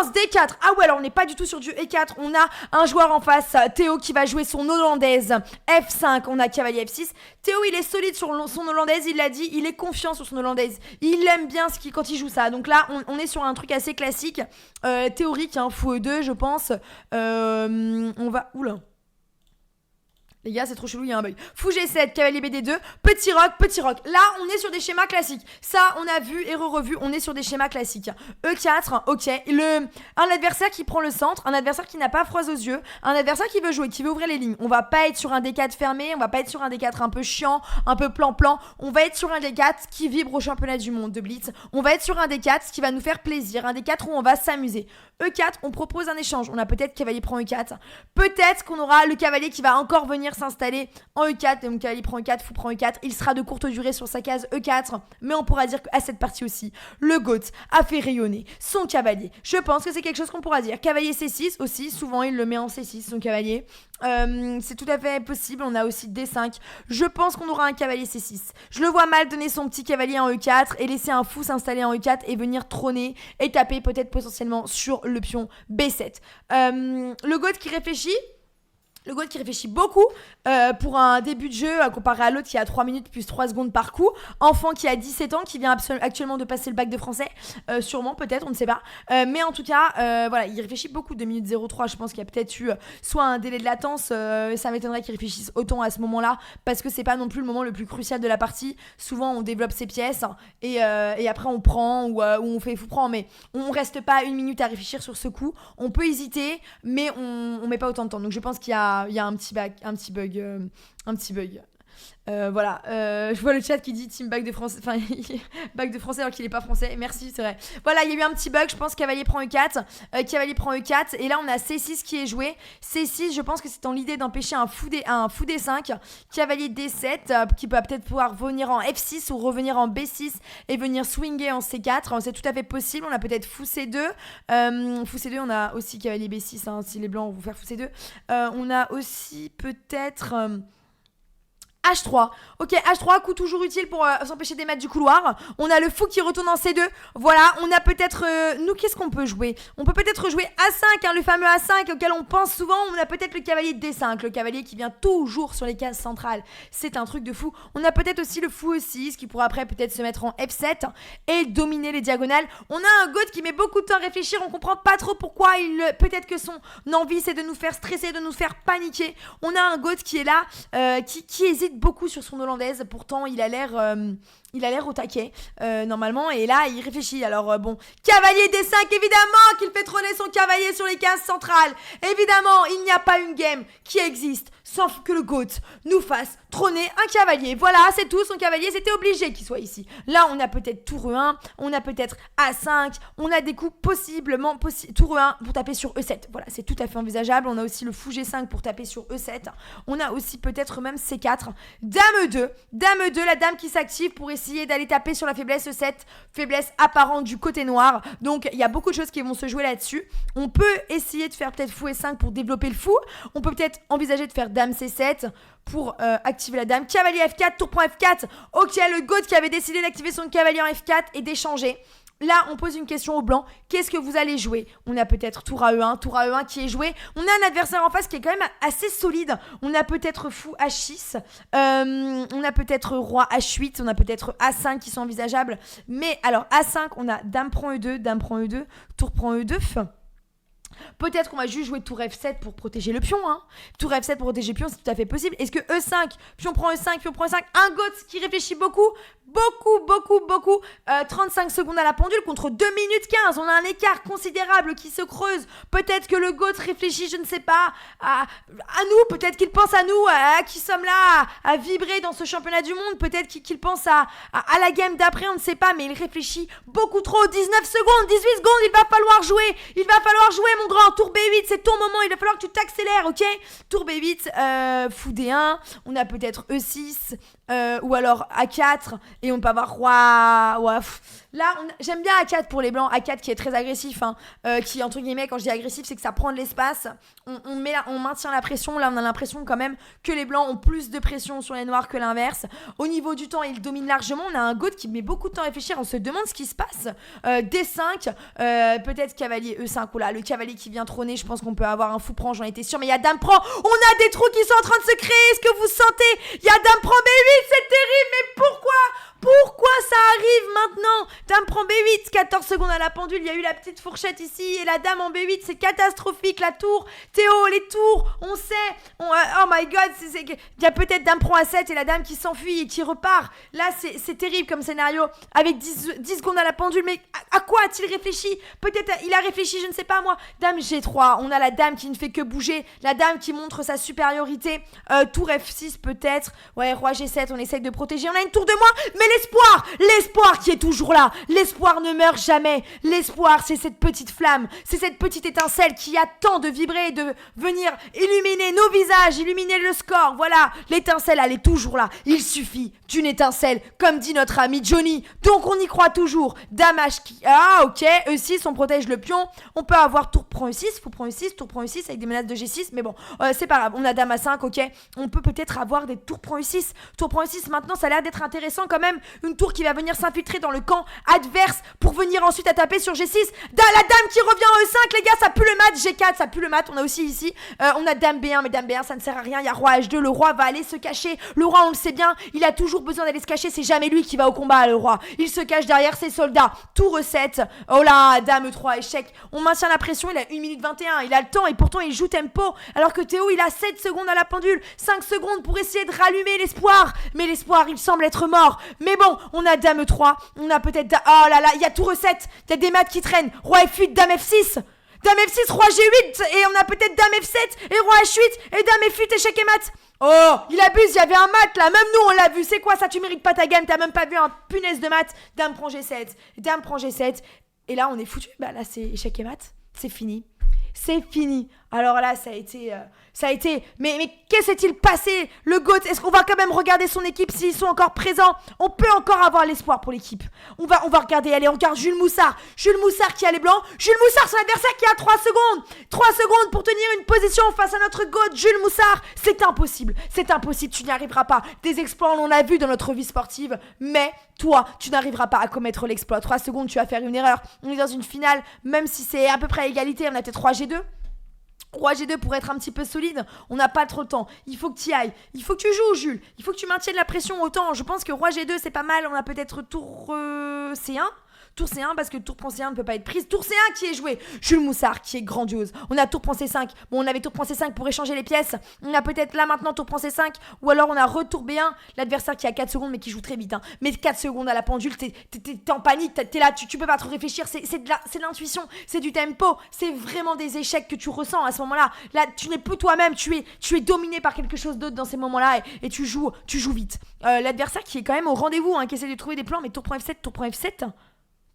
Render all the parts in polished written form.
commence D4. Ah ouais, alors on n'est pas du tout sur du E4. On a un joueur en face, Théo, qui va jouer son hollandaise F5. On a cavalier F6. Théo, il est solide sur son hollandaise, il l'a dit. Il est confiant sur son hollandaise. Il aime bien quand il joue ça. Donc là, on est sur un truc assez classique, théorique, fou E2, je pense. On va... Oula. Les gars, c'est trop chelou, il y a un bug. Fou G7, cavalier BD2, petit roc. Là, on est sur des schémas classiques. Ça, on a vu et revu, on est sur des schémas classiques. E4, ok. Un adversaire qui prend le centre, un adversaire qui n'a pas froid aux yeux, un adversaire qui veut jouer, qui veut ouvrir les lignes. On va pas être sur un D4 fermé, on va pas être sur un D4 un peu chiant, un peu plan-plan. On va être sur un D4 qui vibre au championnat du monde de Blitz. On va être sur un D4 qui va nous faire plaisir, un D4 où on va s'amuser. E4, on propose un échange. On a peut-être cavalier prend E4. Peut-être qu'on aura le cavalier qui va encore venir s'installer en E4. Donc cavalier prend E4, fou prend E4. Il sera de courte durée sur sa case E4. Mais on pourra dire qu'à cette partie aussi, le GOAT a fait rayonner son cavalier. Je pense que c'est quelque chose qu'on pourra dire. Cavalier C6 aussi. Souvent, il le met en C6, son cavalier. C'est tout à fait possible. On a aussi D5. Je pense qu'on aura un cavalier C6. Je le vois mal donner son petit cavalier en E4 et laisser un fou s'installer en E4 et venir trôner et taper peut-être potentiellement sur le pion B7. Le GOAT qui réfléchit. Le GOAT qui réfléchit beaucoup pour un début de jeu comparé à l'autre qui a 3 minutes plus 3 secondes par coup. Enfant qui a 17 ans, qui vient actuellement de passer le bac de français. Sûrement, peut-être, on ne sait pas. Mais en tout cas, voilà, il réfléchit beaucoup. 2 minutes 03, je pense qu'il y a peut-être eu soit un délai de latence. Ça m'étonnerait qu'il réfléchisse autant à ce moment-là parce que c'est pas non plus le moment le plus crucial de la partie. Souvent, on développe ses pièces et après on prend ou on fait fou prend. Mais on reste pas 1 minute à réfléchir sur ce coup. On peut hésiter, mais on met pas autant de temps. Donc je pense qu'il y a un petit bug. Voilà, je vois le chat qui dit team bac de français, enfin bac de français alors qu'il est pas français. Merci, c'est vrai. Voilà, il y a eu un petit bug, je pense. Cavalier prend E4, cavalier prend E4 et là on a C6 qui est joué. C6, je pense que c'est dans l'idée d'empêcher un fou D5, cavalier D7 qui peut peut-être pouvoir venir en F6 ou revenir en B6 et venir swinger en C4. C'est tout à fait possible. On a peut-être fou C2, fou C2, on a aussi cavalier B6 si les blancs vont faire fou C2. On a aussi peut-être H3. Ok, H3, coup toujours utile pour s'empêcher des maîtres du couloir. On a le fou qui retourne en C2. Voilà, on a peut-être... nous, qu'est-ce qu'on peut jouer ? On peut peut-être jouer A5, le fameux A5 auquel on pense souvent. On a peut-être le cavalier D5, le cavalier qui vient toujours sur les cases centrales. C'est un truc de fou. On a peut-être aussi le fou E6 qui pourra après peut-être se mettre en F7 et dominer les diagonales. On a un GOAT qui met beaucoup de temps à réfléchir. On comprend pas trop pourquoi peut-être que son envie c'est de nous faire stresser, de nous faire paniquer. On a un GOAT qui est là, qui hésite beaucoup sur son hollandaise, pourtant il a l'air au taquet normalement, et là il réfléchit. Alors bon, cavalier D5, évidemment qu'il fait trôner son cavalier sur les cases centrales. Évidemment, il n'y a pas une game qui existe sans que le GOAT nous fasse trôner un cavalier. Voilà, c'est tout, son cavalier, c'était obligé qu'il soit ici. Là, on a peut-être tour E1, on a peut-être A5, on a des coups possiblement tour E1 pour taper sur E7. Voilà, c'est tout à fait envisageable. On a aussi le fou G5 pour taper sur E7. On a aussi peut-être même C4. Dame E2, la dame qui s'active pour essayer d'aller taper sur la faiblesse E7, faiblesse apparente du côté noir. Donc, il y a beaucoup de choses qui vont se jouer là-dessus. On peut essayer de faire peut-être fou E5 pour développer le fou. On peut peut-être envisager de faire dame C7 pour activer la dame. Cavalier F4, tour prend F4. Ok, le GOAT qui avait décidé d'activer son cavalier en F4 et d'échanger. Là, on pose une question au blanc. Qu'est-ce que vous allez jouer ? On a peut-être tour à E1 qui est joué. On a un adversaire en face qui est quand même assez solide. On a peut-être fou H6. On a peut-être roi H8. On a peut-être A5 qui sont envisageables. Mais alors, A5, on a dame prend E2, tour prend E2. Peut-être qu'on va juste jouer tour F7 pour protéger le pion. Tour F7 pour protéger le pion, c'est tout à fait possible. Est-ce que E5, pion prend E5, un GOAT qui réfléchit beaucoup. 35 secondes à la pendule contre 2 minutes 15. On a un écart considérable qui se creuse. Peut-être que le GOAT réfléchit, je ne sais pas, à nous. Peut-être qu'il pense à nous, à qui sommes là, à vibrer dans ce championnat du monde. Peut-être qu'il pense à la game d'après, on ne sait pas. Mais il réfléchit beaucoup trop. 19 secondes, 18 secondes, il va falloir jouer. Mon grand. Tour B8, c'est ton moment. Il va falloir que tu t'accélères, ok ? Tour B8, fou D1. On a peut-être E6. ou alors A4 et on peut avoir roi. Ouais, là, j'aime bien A4 pour les blancs. A4 qui est très agressif, hein, qui entre guillemets, quand je dis agressif, c'est que ça prend de l'espace. On maintient la pression. Là, on a l'impression quand même que les blancs ont plus de pression sur les noirs que l'inverse. Au niveau du temps, ils dominent largement. On a un goat qui met beaucoup de temps à réfléchir. On se demande ce qui se passe. D5, peut-être cavalier E5. Oula, le cavalier qui vient trôner, je pense qu'on peut avoir un fou prend, j'en étais sûre. Mais il y a dame prend. On a des trous qui sont en train de se créer. Est-ce que vous sentez? Il y a dame prend B8, c'est terrible. Mais pourquoi ça arrive maintenant? Dame prend B8, 14 secondes à la pendule, il y a eu la petite fourchette ici, et la dame en B8, c'est catastrophique, la tour, Théo, les tours, on sait, oh my god, il y a peut-être dame prend A7 et la dame qui s'enfuit et qui repart. Là, c'est terrible comme scénario, avec 10 secondes à la pendule, mais à quoi a-t-il réfléchi? Peut-être il a réfléchi, je ne sais pas moi. Dame G3, on a la dame qui ne fait que bouger, la dame qui montre sa supériorité, tour F6 peut-être, ouais, roi G7, on essaye de protéger, on a une tour de moins, mais l'espoir qui est toujours là, l'espoir ne meurt jamais, l'espoir c'est cette petite flamme, c'est cette petite étincelle qui attend de vibrer et de venir illuminer nos visages, illuminer le score, voilà, l'étincelle elle est toujours là, il suffit d'une étincelle, comme dit notre ami Johnny, donc on y croit toujours. Dame H qui, ah ok, E6 on protège le pion, on peut avoir tour prend E6, fou prend E6, tour prend E6 avec des menaces de G6, mais bon, c'est pas grave, on a dame A5, ok, on peut peut-être avoir des tours prend E6, tour prend E6 maintenant ça a l'air d'être intéressant quand même. Une tour qui va venir s'infiltrer dans le camp adverse pour venir ensuite à taper sur G6. La dame qui revient en E5, les gars, ça pue le mat. G4, ça pue le mat. On a aussi ici, on a dame B1, mais dame B1, ça ne sert à rien. Il y a roi H2, le roi va aller se cacher. Le roi, on le sait bien, il a toujours besoin d'aller se cacher. C'est jamais lui qui va au combat, le roi. Il se cache derrière ses soldats. Tour E7. Oh là, dame E3, échec. On maintient la pression, il a 1 minute 21. Il a le temps et pourtant il joue tempo. Alors que Théo, il a 7 secondes à la pendule. 5 secondes pour essayer de rallumer l'espoir. Mais l'espoir, il semble être mort. Mais bon, on a dame E3, on a peut-être... Oh là là, il y a tour E7, il y a des maths qui traînent. Roi F8, dame F6. Dame F6, roi G8, et on a peut-être dame F7, et roi H8, et dame F8, échec et mat. Oh, il abuse, il y avait un mat là, même nous on l'a vu. C'est quoi ça, tu mérites pas ta game, t'as même pas vu un punaise de mat. Dame prend G7, dame prend G7, et là on est foutu. Bah là c'est échec et mat, c'est fini. C'est fini. Alors là, ça a été... Mais qu'est-ce s'est-il passé? Le GOAT, est-ce qu'on va quand même regarder son équipe s'ils sont encore présents? On peut encore avoir l'espoir pour l'équipe. On va regarder, allez, on regarde Jules Moussard. Jules Moussard qui a les blancs. Jules Moussard, son adversaire qui a 3 secondes. 3 secondes pour tenir une position face à notre GOAT, Jules Moussard. C'est impossible. C'est impossible, tu n'y arriveras pas. Des exploits, on en a vu dans notre vie sportive. Mais toi, tu n'arriveras pas à commettre l'exploit. 3 secondes, tu vas faire une erreur. On est dans une finale, même si c'est à peu près à égalité, on a peut-être roi G2. Roi G2 pour être un petit peu solide, on n'a pas trop le temps. Il faut que tu y ailles. Il faut que tu joues, Jules. Il faut que tu maintiennes la pression autant. Je pense que Roi G2, c'est pas mal. On a peut-être tour C1. Tour C1 parce que tour prend C1 ne peut pas être prise. Tour C1 qui est joué. Jules Moussard qui est grandiose. On a tour prend C5. Bon, on avait tour prend C5 pour échanger les pièces. On a peut-être là maintenant tour prend C5. Ou alors on a retour B1. L'adversaire qui a 4 secondes mais qui joue très vite. Hein. Mais 4 secondes à la pendule, t'es en panique. T'es là, tu peux pas trop réfléchir. C'est de l'intuition. C'est du tempo. C'est vraiment des échecs que tu ressens à ce moment-là. Là, tu n'es plus toi-même. Tu es dominé par quelque chose d'autre dans ces moments-là. Et tu joues vite. L'adversaire qui est quand même au rendez-vous, hein, qui essaie de trouver des plans. Mais tour prend F7, tour prend F7.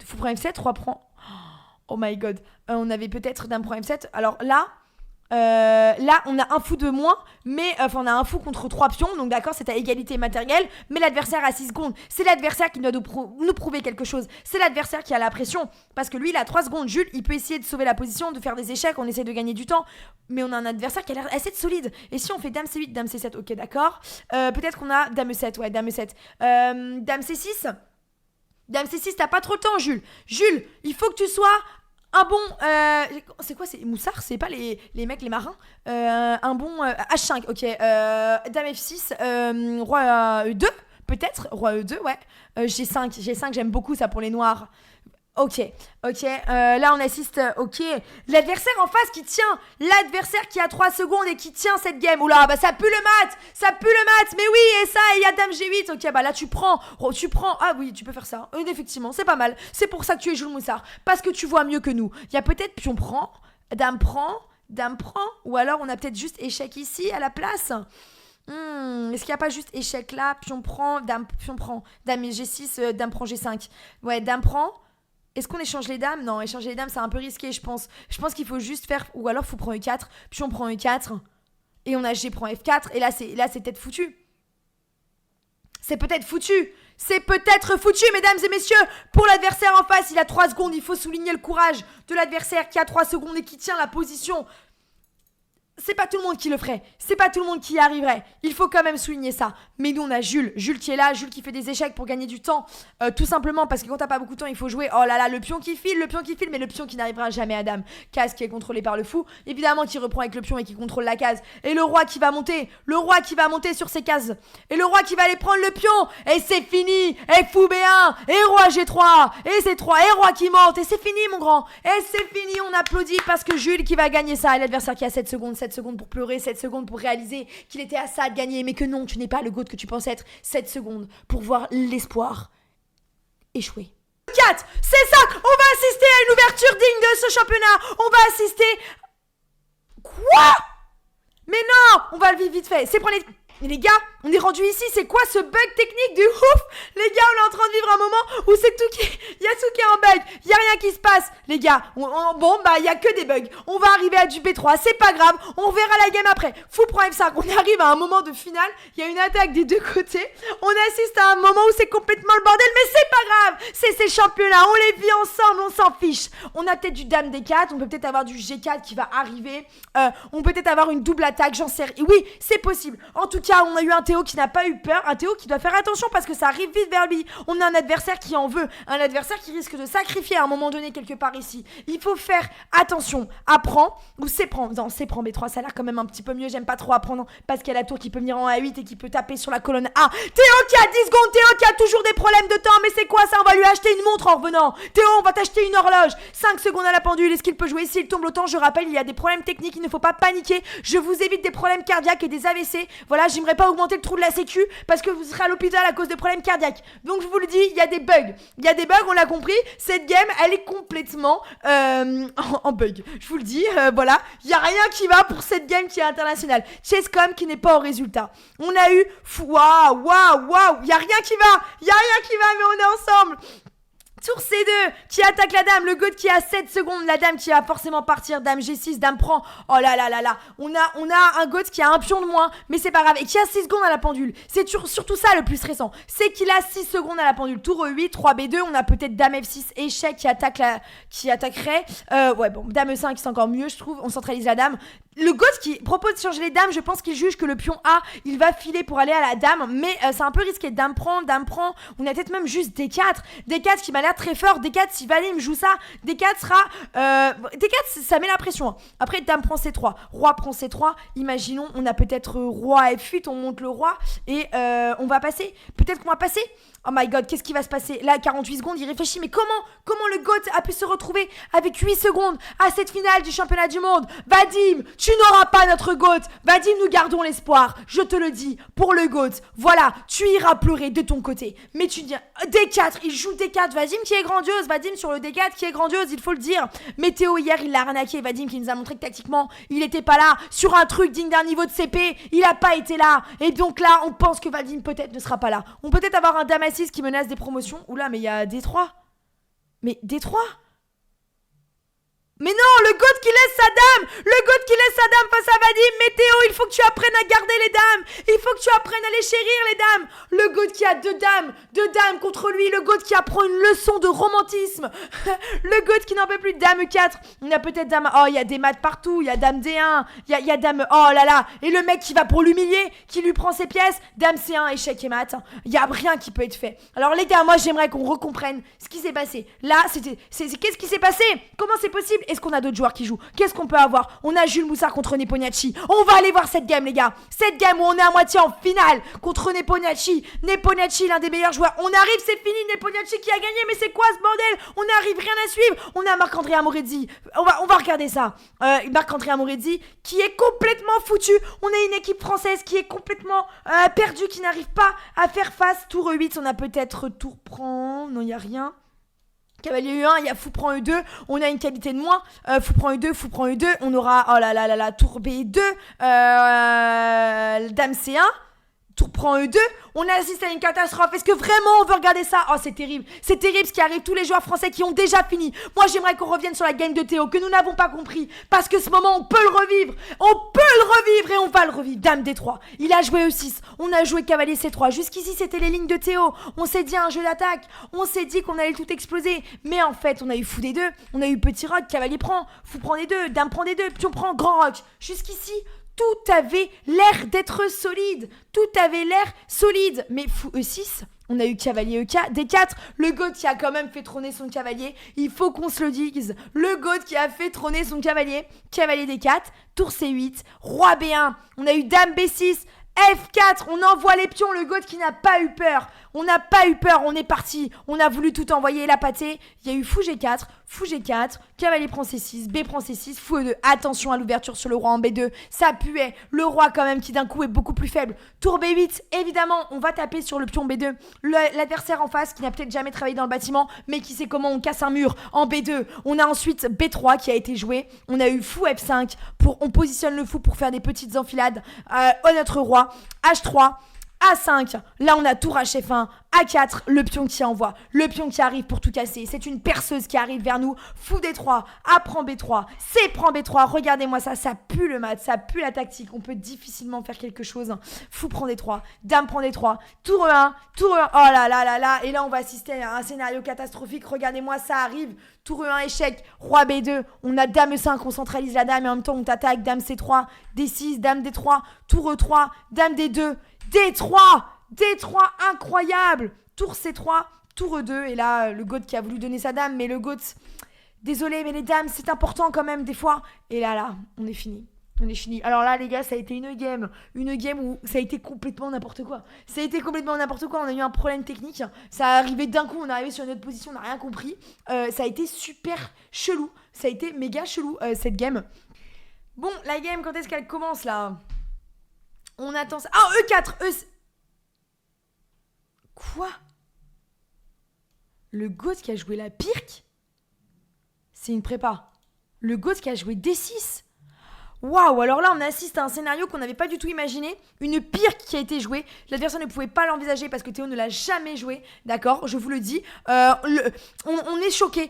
Fou prend F7, roi prend... Oh my god. On avait peut-être dame prend F7. Alors là, on a un fou de moins, mais on a un fou contre 3 pions, donc d'accord, c'est à égalité matérielle, mais l'adversaire a 6 secondes. C'est l'adversaire qui doit nous prouver quelque chose. C'est l'adversaire qui a la pression, parce que lui, il a 3 secondes. Jules, il peut essayer de sauver la position, de faire des échecs, on essaie de gagner du temps, mais on a un adversaire qui a l'air assez solide. Et si on fait dame C8, dame C7, ok, d'accord. Peut-être qu'on a dame E7, ouais, dame E7. Dame C6. Dame C6, t'as pas trop le temps, Jules. Jules, il faut que tu sois un bon... c'est quoi, c'est Moussard? C'est pas les mecs, les marins? Un bon H5, ok. Dame F6, roi E2, peut-être. Roi E2, ouais. G5, j'aime beaucoup ça pour les noirs. Ok, là on assiste, ok, l'adversaire en face qui tient, l'adversaire qui a 3 secondes et qui tient cette game, oula, bah ça pue le mat, mais oui, et ça, il y a dame G8, ok, bah là tu prends, ah oui, tu peux faire ça, effectivement, c'est pas mal, c'est pour ça que tu es Jules Moussard, parce que tu vois mieux que nous, il y a peut-être pion prend, dame prend, ou alors on a peut-être juste échec ici à la place. Est-ce qu'il n'y a pas juste échec là, pion prend, dame G6, dame prend G5, ouais, dame prend. Est-ce qu'on échange les dames? Non, échanger les dames, c'est un peu risqué, je pense. Je pense qu'il faut juste faire... Ou alors, fou prend E4, puis on prend E4, et on a G prend F4, et là, c'est peut-être foutu. c'est peut-être foutu. C'est peut-être foutu, mesdames et messieurs. Pour l'adversaire en face, il a 3 secondes. Il faut souligner le courage de l'adversaire qui a 3 secondes et qui tient la position. C'est pas tout le monde qui le ferait. C'est pas tout le monde qui y arriverait. Il faut quand même souligner ça. Mais nous, on a Jules. Jules qui est là. Jules qui fait des échecs pour gagner du temps. Tout simplement parce que quand t'as pas beaucoup de temps, il faut jouer. Oh là là, le pion qui file, mais le pion qui n'arrivera jamais à dame. Case qui est contrôlé par le fou. Évidemment, qui reprend avec le pion et qui contrôle la case. Et le roi qui va monter. Le roi qui va monter sur ses cases. Et le roi qui va aller prendre le pion. Et c'est fini. Et fou B1. Et roi G3. Et C3. Et roi qui monte. Et c'est fini, mon grand. Et c'est fini. On applaudit parce que Jules qui va gagner ça. Et l'adversaire qui a 7 secondes. 7 secondes pour pleurer, 7 secondes pour réaliser qu'il était à ça de gagner, mais que non, tu n'es pas le GOAT que tu penses être. 7 secondes pour voir l'espoir échouer. 4, c'est ça, on va assister à une ouverture digne de ce championnat. On va assister... Quoi? Mais non, on va le vivre vite fait. C'est pour les... Mais les gars, on est rendu ici, c'est quoi ce bug technique du ouf? Les gars, on est en train de vivre un moment où c'est tout qui... Il y a tout qui est en bug, il y a rien qui se passe. Les gars, bon, bah, il y a que des bugs. On va arriver à du P3, c'est pas grave, on verra la game après. Fou prend F5, on arrive à un moment de finale, il y a une attaque des deux côtés. On assiste à un moment où c'est complètement le bordel, mais c'est pas grave. C'est ces championnats, on les vit ensemble, on s'en fiche. On a peut-être du Dame D4, on peut peut-être avoir du G4 qui va arriver. On peut peut-être avoir une double attaque, j'en sais rien. Oui, c'est possible. En tout cas, on a eu un Théo qui n'a pas eu peur, un Théo qui doit faire attention parce que ça arrive vite vers lui. On a un adversaire qui en veut, un adversaire qui risque de sacrifier à un moment donné quelque part ici. Il faut faire attention. Apprends ou s'éprend. Non, s'éprend B3, ça a l'air quand même un petit peu mieux. J'aime pas trop apprendre parce qu'il y a la tour qui peut venir en A8 et qui peut taper sur la colonne A. Théo qui a 10 secondes, Théo qui a toujours des problèmes de temps. Mais c'est quoi ça? On va lui acheter une montre en revenant. Théo, on va t'acheter une horloge. 5 secondes à la pendule. Est-ce qu'il peut jouer? S'il tombe autant, je rappelle, il y a des problèmes techniques. Il ne faut pas paniquer. Je vous évite des problèmes cardiaques et des AVC. Voilà, j'aimerais pas augmenter le trou de la sécu parce que vous serez à l'hôpital à cause de problèmes cardiaques. Donc je vous le dis, il y a des bugs. Il y a des bugs, on l'a compris. Cette game, elle est complètement en bug. Je vous le dis, voilà. Il n'y a rien qui va pour cette game qui est internationale. Chesscom qui n'est pas au résultat. On a eu... Waouh. Il n'y a rien qui va. Il n'y a rien qui va, mais on est ensemble. Tour C2 qui attaque la dame, le GOAT qui a 7 secondes, la dame qui va forcément partir, dame G6, dame prend, oh là là là là, on a un GOAT qui a un pion de moins, mais c'est pas grave, et qui a 6 secondes à la pendule, c'est surtout ça le plus stressant, c'est qu'il a 6 secondes à la pendule, tour E8, 3B2, on a peut-être dame F6, échec qui attaquerait, ouais bon, dame E5 c'est encore mieux je trouve, on centralise la dame. Le GOAT qui propose de changer les dames, je pense qu'il juge que le pion A, il va filer pour aller à la dame, mais c'est un peu risqué. Dame prend, on a peut-être même juste D4. D4 qui m'a l'air très fort. D4, si Valim joue ça, D4 sera... D4, ça met la pression. Après, dame prend C3, roi prend C3. Imaginons, on a peut-être roi F8, on monte le roi et on va passer. Peut-être qu'on va passer. Oh my god, qu'est-ce qui va se passer? Là, 48 secondes, il réfléchit, mais comment le GOAT a pu se retrouver avec 8 secondes à cette finale du championnat du monde? Vadim, tu n'auras pas notre GOAT. Vadim, nous gardons l'espoir. Je te le dis, pour le GOAT. Voilà, tu iras pleurer de ton côté. Mais tu dis, D4, il joue D4. Vadim qui est grandiose. Vadim sur le D4 qui est grandiose, il faut le dire. Mais Théo, hier, il l'a arnaqué. Vadim qui nous a montré que tactiquement, il n'était pas là. Sur un truc digne d'un niveau de CP, il n'a pas été là. Et donc là, on pense que Vadim peut-être ne sera pas là. On peut peut-être avoir un Dame A6 qui menace des promotions. Oula, mais il y a D3. Mais D3? Mais non, le GOAT qui laisse sa dame! Le GOAT qui laisse sa dame face à Vadim! Mais Théo, il faut que tu apprennes à garder les dames! Il faut que tu apprennes à les chérir, les dames! Le GOAT qui a deux dames contre lui! Le GOAT qui apprend une leçon de romantisme! Le GOAT qui n'en peut plus de dame E4! On a peut-être dame... Oh, il y a des maths partout! Il y a dame D1! Il y a dame... Oh là là! Et le mec qui va pour l'humilier, qui lui prend ses pièces, dame C1, échec et mat. Il y a rien qui peut être fait. Alors les gars, moi j'aimerais qu'on recomprenne ce qui s'est passé. Là, qu'est-ce qui s'est passé? Comment c'est possible? Est-ce qu'on a d'autres joueurs qui jouent? Qu'est-ce qu'on peut avoir? On a Jules Moussard contre Neponiachi. On va aller voir cette game, les gars. Cette game où on est à moitié en finale contre Neponiachi. Neponiachi, l'un des meilleurs joueurs. On arrive, c'est fini. Neponiachi qui a gagné. Mais c'est quoi ce bordel? On n'arrive rien à suivre. On a Marc-André Amorezzi. On va regarder ça. Marc-André Amorezzi qui est complètement foutu. On a une équipe française qui est complètement perdue, qui n'arrive pas à faire face. Tour E8, on a peut-être tour prend. Non, il n'y a rien. Cavalier E1, il y a fou prend E2, on a une qualité de moins, fou prend E2, on aura, oh là là là là, tour B2, dame C1, Tour prend E2, on assiste à une catastrophe. Est-ce que vraiment on veut regarder ça? Oh, c'est terrible ce qui arrive. Tous les joueurs français qui ont déjà fini. Moi, j'aimerais qu'on revienne sur la game de Théo, que nous n'avons pas compris. Parce que ce moment, on peut le revivre. Et on va le revivre. Dame D3, il a joué E6. On a joué cavalier C3. Jusqu'ici, c'était les lignes de Théo. On s'est dit un jeu d'attaque. On s'est dit qu'on allait tout exploser. Mais en fait, on a eu fou D2. On a eu petit roc, cavalier prend. Fou prend D2, dame prend D2, pion prend grand roc. Jusqu'ici, tout avait l'air d'être solide. Mais fou E6, on a eu cavalier D4. Le GOAT qui a quand même fait trôner son cavalier. Il faut qu'on se le dise. Le GOAT qui a fait trôner son cavalier. Cavalier D4, tour C8, roi B1. On a eu dame B6. F4, on envoie les pions, le GOAT qui n'a pas eu peur. On est parti. On a voulu tout envoyer, la pâtée. Il y a eu fou G4, cavalier prend C6, B prend C6, fou E2. Attention à l'ouverture sur le roi en B2, ça puait. Le roi quand même qui d'un coup est beaucoup plus faible. Tour B8, évidemment, on va taper sur le pion B2. L'adversaire en face qui n'a peut-être jamais travaillé dans le bâtiment, mais qui sait comment on casse un mur en B2. On a ensuite B3 qui a été joué. On a eu fou F5, on positionne le fou pour faire des petites enfilades à notre roi. H3, A5, là on a tour H1, A4, le pion qui envoie, le pion qui arrive pour tout casser, c'est une perceuse qui arrive vers nous, fou D3, A prend B3, C prend B3, regardez-moi ça pue le mat, ça pue la tactique, on peut difficilement faire quelque chose, fou prend D3, dame prend D3, tour E1, oh là là là là, et là on va assister à un scénario catastrophique, regardez-moi ça arrive, tour E1 échec, roi B2, on a dame E5, on centralise la dame et en même temps on t'attaque, dame C3, D6, dame D3, tour E3, dame D2, D3 incroyable. Tour C3, tour E2. Et là, le GOAT qui a voulu donner sa dame. Mais le GOAT, désolé, mais les dames, c'est important quand même des fois. Et là, on est fini. Alors là, les gars, ça a été une game où ça a été complètement n'importe quoi. On a eu un problème technique. Ça a arrivé d'un coup, on est arrivé sur une autre position, on n'a rien compris. Ça a été super chelou. Ça a été méga chelou, cette game. Bon, la game, quand est-ce qu'elle commence, là? On attend ça. Ah, E4, Quoi? Le GOAT qui a joué la pirque? C'est une prépa. Le GOAT qui a joué D6? Waouh, alors là on assiste à un scénario qu'on n'avait pas du tout imaginé, une pirque qui a été jouée, l'adversaire ne pouvait pas l'envisager parce que Théo ne l'a jamais joué, d'accord, je vous le dis, on est choqué,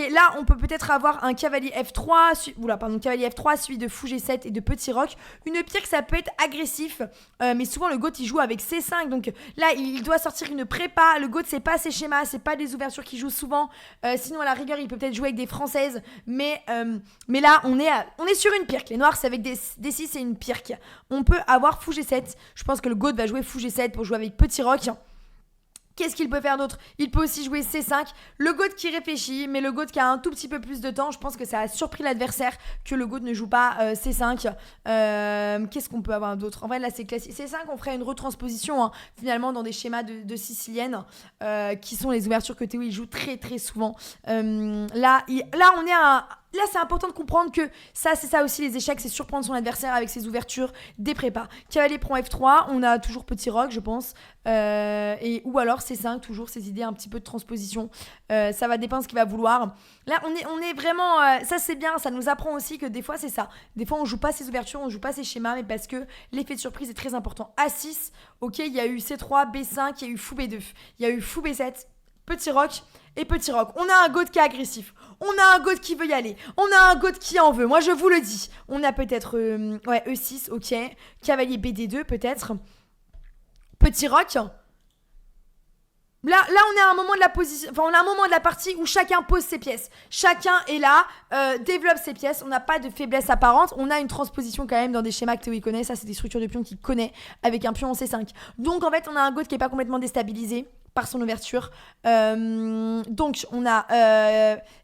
là on peut peut-être avoir un cavalier F3, cavalier F3 suivi de fou G7 et de petit roc, une pirque ça peut être agressif, mais souvent le GOAT il joue avec C5, donc là il doit sortir une prépa, le GOAT c'est pas ses schémas, c'est pas des ouvertures qu'il joue souvent, sinon à la rigueur il peut peut-être jouer avec des françaises, mais là on est sur une pirque. Les noirs, c'est avec des D6, c'est une pirque. On peut avoir fou G7. Je pense que le GOAT va jouer fou G7 pour jouer avec petit roc. Qu'est-ce qu'il peut faire d'autre? Il peut aussi jouer C5. Le GOAT qui réfléchit, mais le GOAT qui a un tout petit peu plus de temps. Je pense que ça a surpris l'adversaire que le GOAT ne joue pas C5. Qu'est-ce qu'on peut avoir d'autre? En vrai, là, c'est classique. C5, on ferait une retransposition, hein, finalement, dans des schémas de sicilienne, qui sont les ouvertures que Théo il joue très, très souvent. Là, on est à... Là, c'est important de comprendre que ça, c'est ça aussi les échecs, c'est surprendre son adversaire avec ses ouvertures, des prépas. Cavalier prend F3, on a toujours petit roc, je pense, ou alors C5, toujours ces idées un petit peu de transposition. Ça va dépendre ce qu'il va vouloir. Là, on est vraiment, ça c'est bien, ça nous apprend aussi que des fois c'est ça. Des fois on joue pas ses ouvertures, on joue pas ses schémas, mais parce que l'effet de surprise est très important. A6, ok, il y a eu C3, B5, il y a eu fou B2, il y a eu fou B7, petit roc et petit roc. On a un GOAT qui est agressif. On a un GOAT qui veut y aller. On a un GOAT qui en veut. Moi, je vous le dis. On a peut-être E6, ok. Cavalier BD2, peut-être. Petit roc. Là, on est à un moment de la position, on a un moment de la partie où chacun pose ses pièces. Chacun est là, développe ses pièces. On n'a pas de faiblesse apparente. On a une transposition quand même dans des schémas que Théo connaît. Ça, c'est des structures de pions qu'il connaît avec un pion en C5. Donc, en fait, on a un GOAT qui est pas complètement déstabilisé par son ouverture. Donc, on a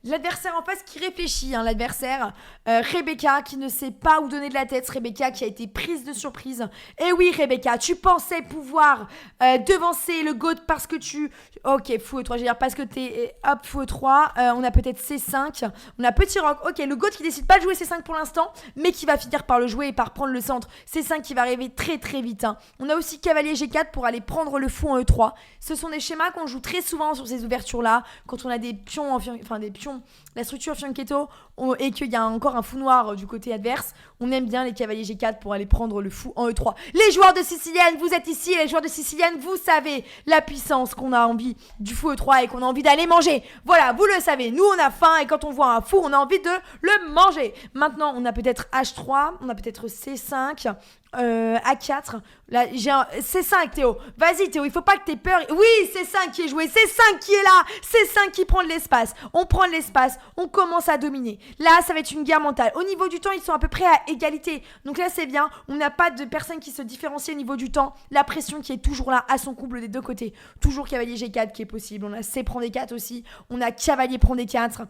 l'adversaire en face qui réfléchit. Hein, l'adversaire, Rebecca, qui ne sait pas où donner de la tête. Rebecca qui a été prise de surprise. Et oui, Rebecca, tu pensais pouvoir devancer le GOAT parce que tu... Ok, fou E3, je veux dire parce que t'es... Hop, fou E3. On a peut-être C5. On a petit roc. Ok, le GOAT qui décide pas de jouer C5 pour l'instant, mais qui va finir par le jouer et par prendre le centre. C5 qui va arriver très très vite. Hein. On a aussi cavalier G4 pour aller prendre le fou en E3. Ce sont des schémas qu'on joue très souvent sur ces ouvertures-là. Quand on a des pions, la structure fianchetto, et qu'il y a encore un fou noir du côté adverse, on aime bien les cavaliers G4 pour aller prendre le fou en E3. Les joueurs de Sicilienne, vous êtes ici, les joueurs de Sicilienne, vous savez la puissance qu'on a envie du fou E3 et qu'on a envie d'aller manger. Voilà, vous le savez, nous on a faim et quand on voit un fou, on a envie de le manger. Maintenant, on a peut-être H3, on a peut-être C5, A4. Là, j'ai un C5, Théo. Vas-y, Théo, il faut pas que t'aies peur. Oui, C5 qui est joué, C5 qui est là, C5 qui prend de l'espace. On prend de l'espace, on commence à dominer. Là, ça va être une guerre mentale. Au niveau du temps, ils sont à peu près à égalité. Donc là, c'est bien. On n'a pas de personne qui se différencie au niveau du temps. La pression qui est toujours là, à son couple des deux côtés. Toujours cavalier G4 qui est possible. On a C prend D4 aussi. On a cavalier prend D4.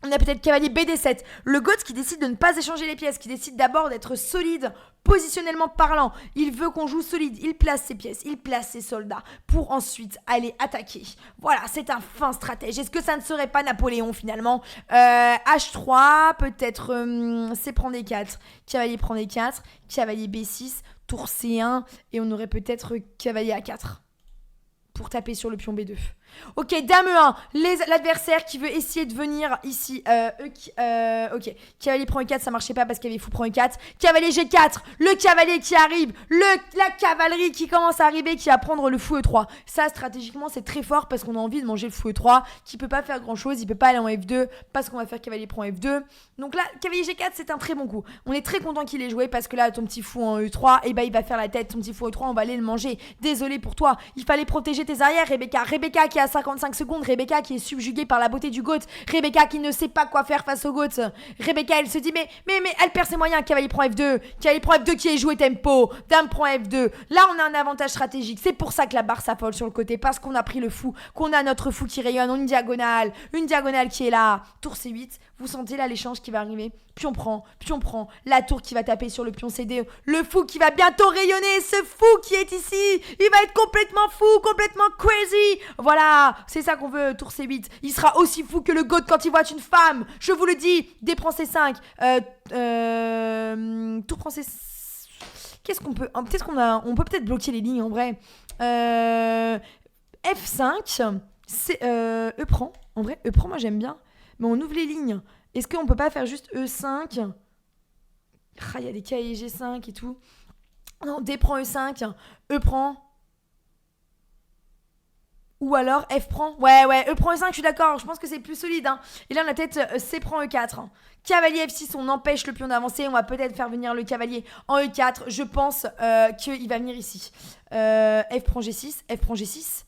On a peut-être cavalier BD7, le goth qui décide de ne pas échanger les pièces, qui décide d'abord d'être solide, positionnellement parlant. Il veut qu'on joue solide, il place ses pièces, il place ses soldats pour ensuite aller attaquer. Voilà, c'est un fin stratège. Est-ce que ça ne serait pas Napoléon finalement? H3, peut-être C prend D4, cavalier prend D4, cavalier B6, tour C1 et on aurait peut-être cavalier A4 pour taper sur le pion B2. Ok, dame E1, l'adversaire qui veut essayer de venir ici. Ok, cavalier prend E4, ça marchait pas parce qu'il y avait fou prend E4. Cavalier G4, le cavalier qui arrive, la cavalerie qui commence à arriver, qui va prendre le fou E3. Ça, stratégiquement, c'est très fort parce qu'on a envie de manger le fou E3, qui peut pas faire grand chose, il peut pas aller en F2 parce qu'on va faire cavalier prend F2. Donc là, cavalier G4, c'est un très bon coup. On est très content qu'il ait joué parce que là, ton petit fou en E3, et bah il va faire la tête, ton petit fou E3, on va aller le manger. Désolé pour toi, il fallait protéger tes arrières, Rebecca. Rebecca qui a 55 secondes, Rebecca qui est subjuguée par la beauté du goth, Rebecca qui ne sait pas quoi faire face au goth. Rebecca, elle se dit mais elle perd ses moyens. Cavalier prend F2, cavalier prend F2 qui est joué tempo, dame prend F2. Là on a un avantage stratégique, c'est pour ça que la barre s'affole sur le côté, parce qu'on a pris le fou, qu'on a notre fou qui rayonne, une diagonale qui est là, tour C8, vous sentez là l'échange qui va arriver, pion prend, la tour qui va taper sur le pion CD, le fou qui va bientôt rayonner, ce fou qui est ici, il va être complètement fou, complètement crazy, voilà, c'est ça qu'on veut, tour C8, il sera aussi fou que le goth quand il voit une femme, je vous le dis, D prend C5, tour prend C5, qu'est-ce qu'on peut, peut-être on peut peut-être bloquer les lignes en vrai, F5, E prend, en vrai, E prend moi j'aime bien, mais on ouvre les lignes. Est-ce qu'on peut pas faire juste E5? Il y a des cavaliers G5 et tout. Non, D prend E5, E prend. Ou alors F prend. Ouais, E prend E5, je suis d'accord. Je pense que c'est plus solide. Hein. Et là, on a peut-être C prend E4. Cavalier F6, on empêche le pion d'avancer. On va peut-être faire venir le cavalier en E4. Je pense qu'il va venir ici. F prend G6. F prend G6.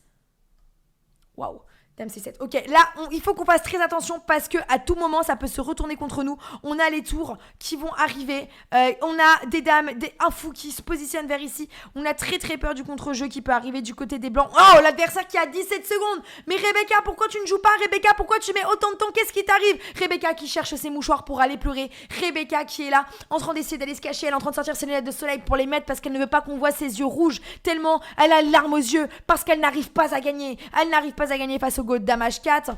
Waouh. Dame C7. Ok, là, il faut qu'on fasse très attention parce que à tout moment, ça peut se retourner contre nous. On a les tours qui vont arriver. On a des dames, un fou qui se positionne vers ici. On a très très peur du contre-jeu qui peut arriver du côté des blancs. Oh, l'adversaire qui a 17 secondes. Mais Rebecca, pourquoi tu ne joues pas? Rebecca, pourquoi tu mets autant de temps? Qu'est-ce qui t'arrive? Rebecca qui cherche ses mouchoirs pour aller pleurer. Rebecca qui est là, en train d'essayer d'aller se cacher. Elle est en train de sortir ses lunettes de soleil pour les mettre parce qu'elle ne veut pas qu'on voit ses yeux rouges. Tellement elle a les larmes aux yeux parce qu'elle n'arrive pas à gagner. Elle n'arrive pas à gagner face au goth. Dame H4.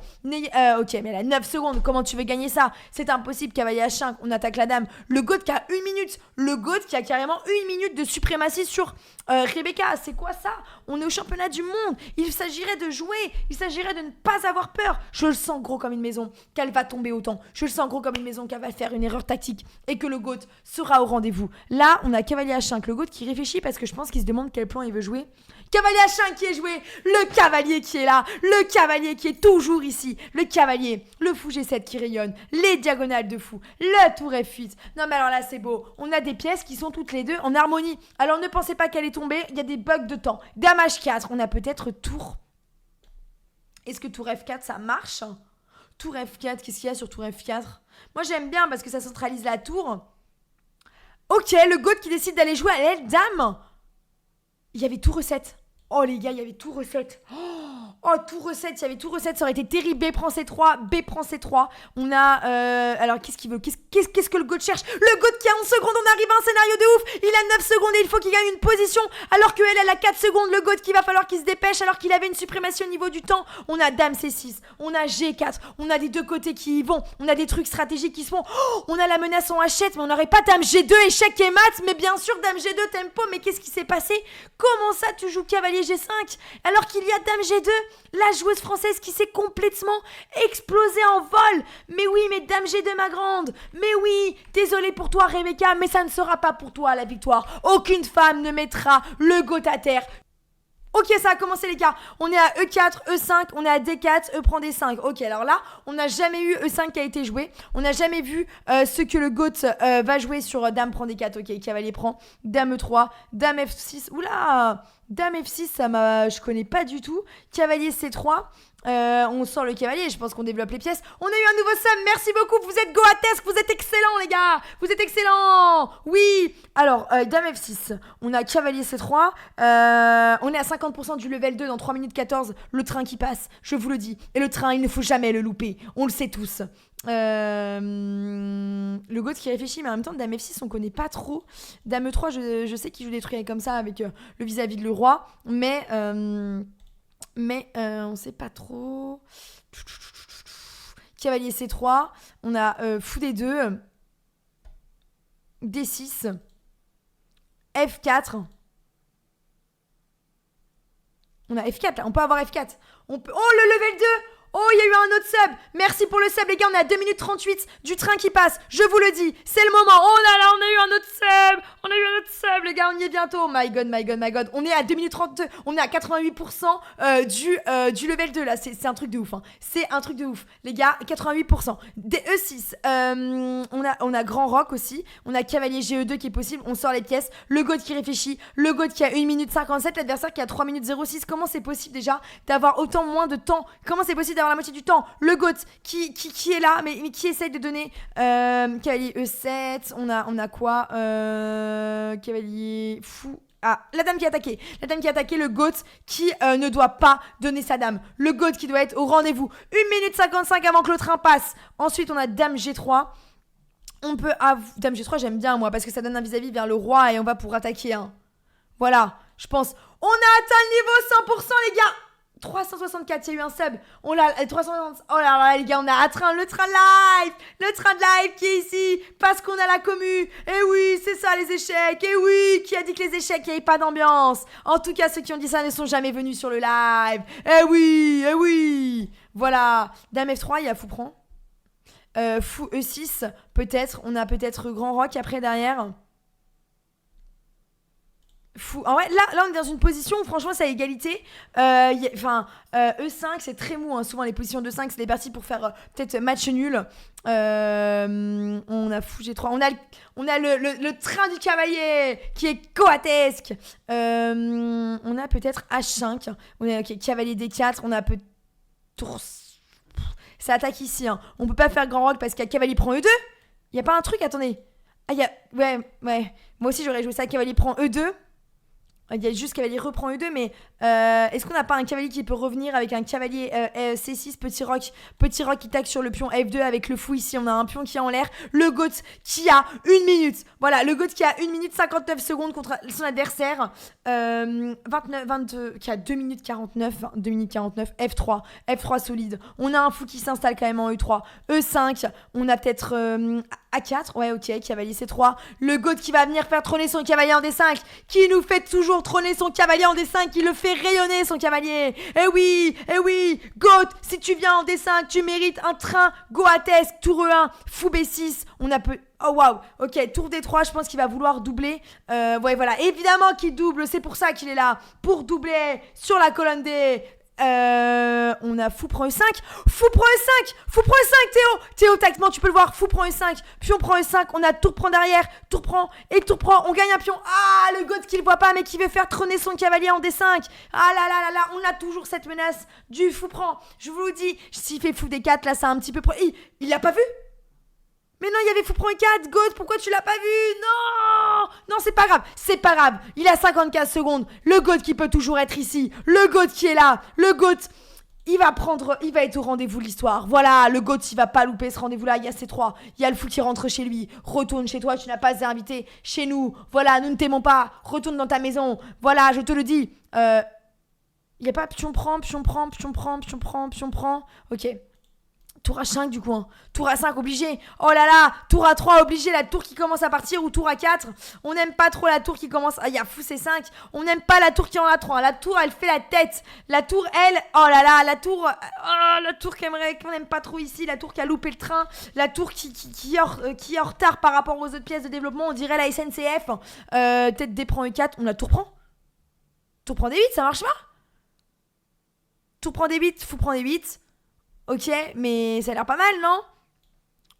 Ok, mais elle a 9 secondes. Comment tu veux gagner ça? C'est impossible. Cavalier H5. On attaque la dame. Le goth qui a 1 minute. Le goth qui a carrément 1 minute de suprématie sur Rebecca. C'est quoi ça? On est au championnat du monde. Il s'agirait de jouer. Il s'agirait de ne pas avoir peur. Je le sens gros comme une maison qu'elle va tomber autant. Je le sens gros comme une maison qu'elle va faire une erreur tactique et que le goth sera au rendez-vous. Là, on a cavalier H5. Le goth qui réfléchit parce que je pense qu'il se demande quel plan il veut jouer. Cavalier H5 qui est joué. Le cavalier qui est là. Le cavalier qui est toujours ici. Le cavalier. Le fou G7 qui rayonne. Les diagonales de fou. Le tour F8. Non mais alors là c'est beau. On a des pièces qui sont toutes les deux en harmonie. Alors ne pensez pas qu'elle est tombée. Il y a des bugs de temps. Dame H4. On a peut-être tour. Est-ce que tour F4 ça marche? Tour F4. Qu'est-ce qu'il y a sur tour F4? Moi j'aime bien parce que ça centralise la tour. Ok, le goth qui décide d'aller jouer à l'aile dame. Il y avait tour E7. Oh les gars, il y avait tour E7. Oh, tour E7, il y avait tour E7, ça aurait été terrible. B prend C3, B prend C3. On a... alors, qu'est-ce qu'il veut? Qu'est-ce que le goth cherche? Le goth qui a 11 secondes, on arrive à un scénario de ouf. Il a 9 secondes et il faut qu'il gagne une position. Alors que elle a 4 secondes. Le goth qu'il va falloir qu'il se dépêche alors qu'il avait une suprématie au niveau du temps. On a dame C6, on a G4. On a des deux côtés qui y vont. On a des trucs stratégiques qui se font. Oh, on a la menace en H7, mais on n'aurait pas dame G2, échec et mat. Mais bien sûr, dame G2, tempo. Mais qu'est-ce qui s'est passé? Comment ça, tu joues cavalier G5 alors qu'il y a dame G2? la joueuse française qui s'est complètement explosée en vol. Mais oui, mais dame G2 ma grande. Mais oui, désolé pour toi Rebecca, mais ça ne sera pas pour toi la victoire. Aucune femme ne mettra le GOAT à terre. Ok, ça a commencé les gars. On est à E4, E5, on est à D4, E prend D5. Ok, alors là, on n'a jamais eu E5 qui a été joué. On n'a jamais vu ce que le GOAT va jouer sur Dame prend D4. Ok, cavalier prend Dame E3, Dame F6. Oula, Dame F6, je connais pas du tout. Cavalier C3. On sort le cavalier, je pense qu'on développe les pièces. On a eu un nouveau sub, merci beaucoup, vous êtes goatesque, vous êtes excellents les gars. Vous êtes excellents. Oui. Alors, Dame F6, on a cavalier C3, on est à 50% du level 2 dans 3 minutes 14, le train qui passe, je vous le dis. Et le train, il ne faut jamais le louper, on le sait tous. Le GOAT qui réfléchit, mais en même temps, Dame F6, on connaît pas trop. Dame E3, je sais qu'il joue des trucs comme ça avec le vis-à-vis de le roi, mais on sait pas trop. Cavalier C3, on a fou D2, D6, F4. On a F4 là, on peut avoir F4. Oh, le level 2. Oh, il y a eu un autre sub. Merci pour le sub, les gars. On est à 2 minutes 38 du train qui passe. Je vous le dis, c'est le moment. Oh là là, on a eu un autre sub. On a eu un autre sub, les gars. On y est bientôt. My God, my God, my God. On est à 2 minutes 32. On est à 88% du level 2, là. C'est un truc de ouf. Hein. C'est un truc de ouf. Les gars, 88%. Des E6. On a Grand Rock aussi. On a Cavalier GE2 qui est possible. On sort les pièces. Le GOAT qui réfléchit. Le GOAT qui a 1 minute 57. L'adversaire qui a 3 minutes 06. Comment c'est possible déjà d'avoir autant moins de temps? Comment c'est possible la moitié du temps? Le GOAT qui est là mais qui essaye de donner cavalier E7, on a quoi, cavalier fou. Ah, la dame qui a attaqué. La dame qui a attaqué, le GOAT qui ne doit pas donner sa dame. Le GOAT qui doit être au rendez-vous. 1 minute 55 avant que le train passe. Ensuite, on a dame G3. On peut dame G3, j'aime bien moi parce que ça donne un vis-à-vis vers le roi et on va pour attaquer. Hein. Voilà, je pense. On a atteint le niveau 100% les gars. 364, il y a eu un sub. On l'a 360. Oh là là les gars, on a atteint le train live. Le train de live qui est ici parce qu'on a la commu. Et oui, c'est ça les échecs. Et oui, qui a dit que les échecs, il n'y avait pas d'ambiance? En tout cas, ceux qui ont dit ça ne sont jamais venus sur le live. Eh oui, eh oui. Voilà. Dame F3, il y a fou prend. Fou E6, peut-être. On a peut-être Grand Rock après derrière. Fou. En vrai, là, on est dans une position où franchement, c'est à égalité. E5, c'est très mou. Hein. Souvent, les positions de 5, c'est des parties pour faire peut-être match nul. On a fou G3. On a le train du cavalier qui est coatesque. On a peut-être H5. On a cavalier D4. On a tour. Ça attaque ici. Hein. On peut pas faire Grand Rock parce qu'il y a cavalier prend E2. Il y a pas un truc, attendez. Ah, il y a. Ouais. Moi aussi, j'aurais joué ça. Cavalier prend E2. Il y a juste cavalier reprend E2, mais est-ce qu'on n'a pas un cavalier qui peut revenir avec un cavalier C6, petit roc qui tacle sur le pion F2 avec le fou ici, on a un pion qui est en l'air, le GOAT qui a 1 minute, voilà, le GOAT qui a 1 minute 59 secondes contre son adversaire, 22, qui a 2 minutes 49, F3 solide, on a un fou qui s'installe quand même en E3, E5, on a peut-être A4, ouais ok, cavalier C3, le GOAT qui va venir faire trôner son cavalier en D5, qui nous fait toujours trôner son cavalier en D5, qui le fait rayonner son cavalier. Eh oui, GOAT, si tu viens en D5, tu mérites un train goatesque, tour E1, fou B6, on a peu... Oh waouh, ok, tour D3, je pense qu'il va vouloir doubler. Ouais voilà, évidemment qu'il double, c'est pour ça qu'il est là, pour doubler sur la colonne D. On a fou prend E5, fou prend Théo, tactiquement tu peux le voir, fou prend E5, pion prend E5, on a tour prend derrière, tour prend, on gagne un pion. Ah, le GOAT qui le voit pas mais qui veut faire trôner son cavalier en D5. Ah là, on a toujours cette menace du fou prend. Je vous le dis, s'il fait fou D4 là, c'est un petit peu il l'a pas vu? Mais non, il y avait fou prend E4, GOAT, pourquoi tu l'as pas vu? Non, c'est pas grave. Il a 54 secondes. Le GOAT qui peut toujours être ici. Le GOAT qui est là. Le GOAT, il va être au rendez-vous de l'histoire. Voilà, le GOAT, il va pas louper ce rendez-vous-là. Il y a C3. Il y a le fou qui rentre chez lui. Retourne chez toi, tu n'as pas été invité chez nous. Voilà, nous ne t'aimons pas. Retourne dans ta maison. Voilà, je te le dis. Il y a pas pion prend. Ok. Tour H5 du coup, hein. Tour A5 obligé. Oh là là, tour A3 obligé, la tour qui commence à partir ou tour A4. On n'aime pas trop la tour qui commence. Ah, il y a fou C5. On n'aime pas la tour qui est en A3. La tour, elle fait la tête. La tour, elle, oh là là, la tour qu'on n'aime pas trop ici. La tour qui a loupé le train. La tour qui est en retard par rapport aux autres pièces de développement. On dirait la SNCF. Tête D prend E4. On la tour prend. Tour prend D8, ça marche pas. Tour prend D8, fou prend D8. Ok, mais ça a l'air pas mal, non?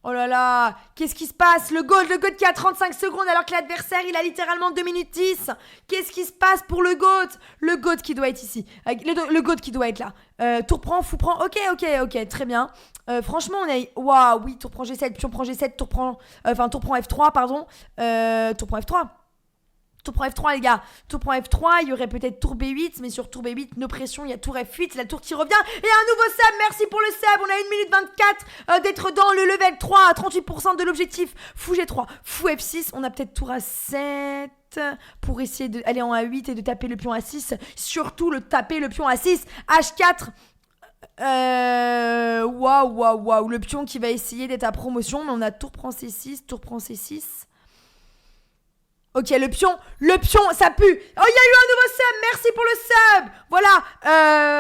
Oh là là, qu'est-ce qui se passe? Le GOAT qui a 35 secondes alors que l'adversaire, il a littéralement 2 minutes 10. Qu'est-ce qui se passe pour le GOAT? Le GOAT qui doit être ici. Le GOAT qui doit être là. Tour prend, fou prend. Ok, très bien. Franchement, on a... Waouh, oui, tour prend G7, pion prend G7, tour prend F3, pardon. Tour prend F3. Tour prend F3 les gars, tour prend F3, il y aurait peut-être tour B8, mais sur tour B8, nos pressions, il y a tour F8, la tour qui revient, et un nouveau sub, merci pour le sub, on a 1 minute 24 d'être dans le level 3, à 38% de l'objectif, fou G3, fou F6, on a peut-être tour A7 pour essayer d'aller en A8 et de taper le pion A6, surtout taper le pion A6, H4, waouh, le pion qui va essayer d'être à promotion, mais on a tour prend C6, tour prend C6. Ok, le pion, ça pue. Oh, il y a eu un nouveau sub, merci pour le sub. Voilà,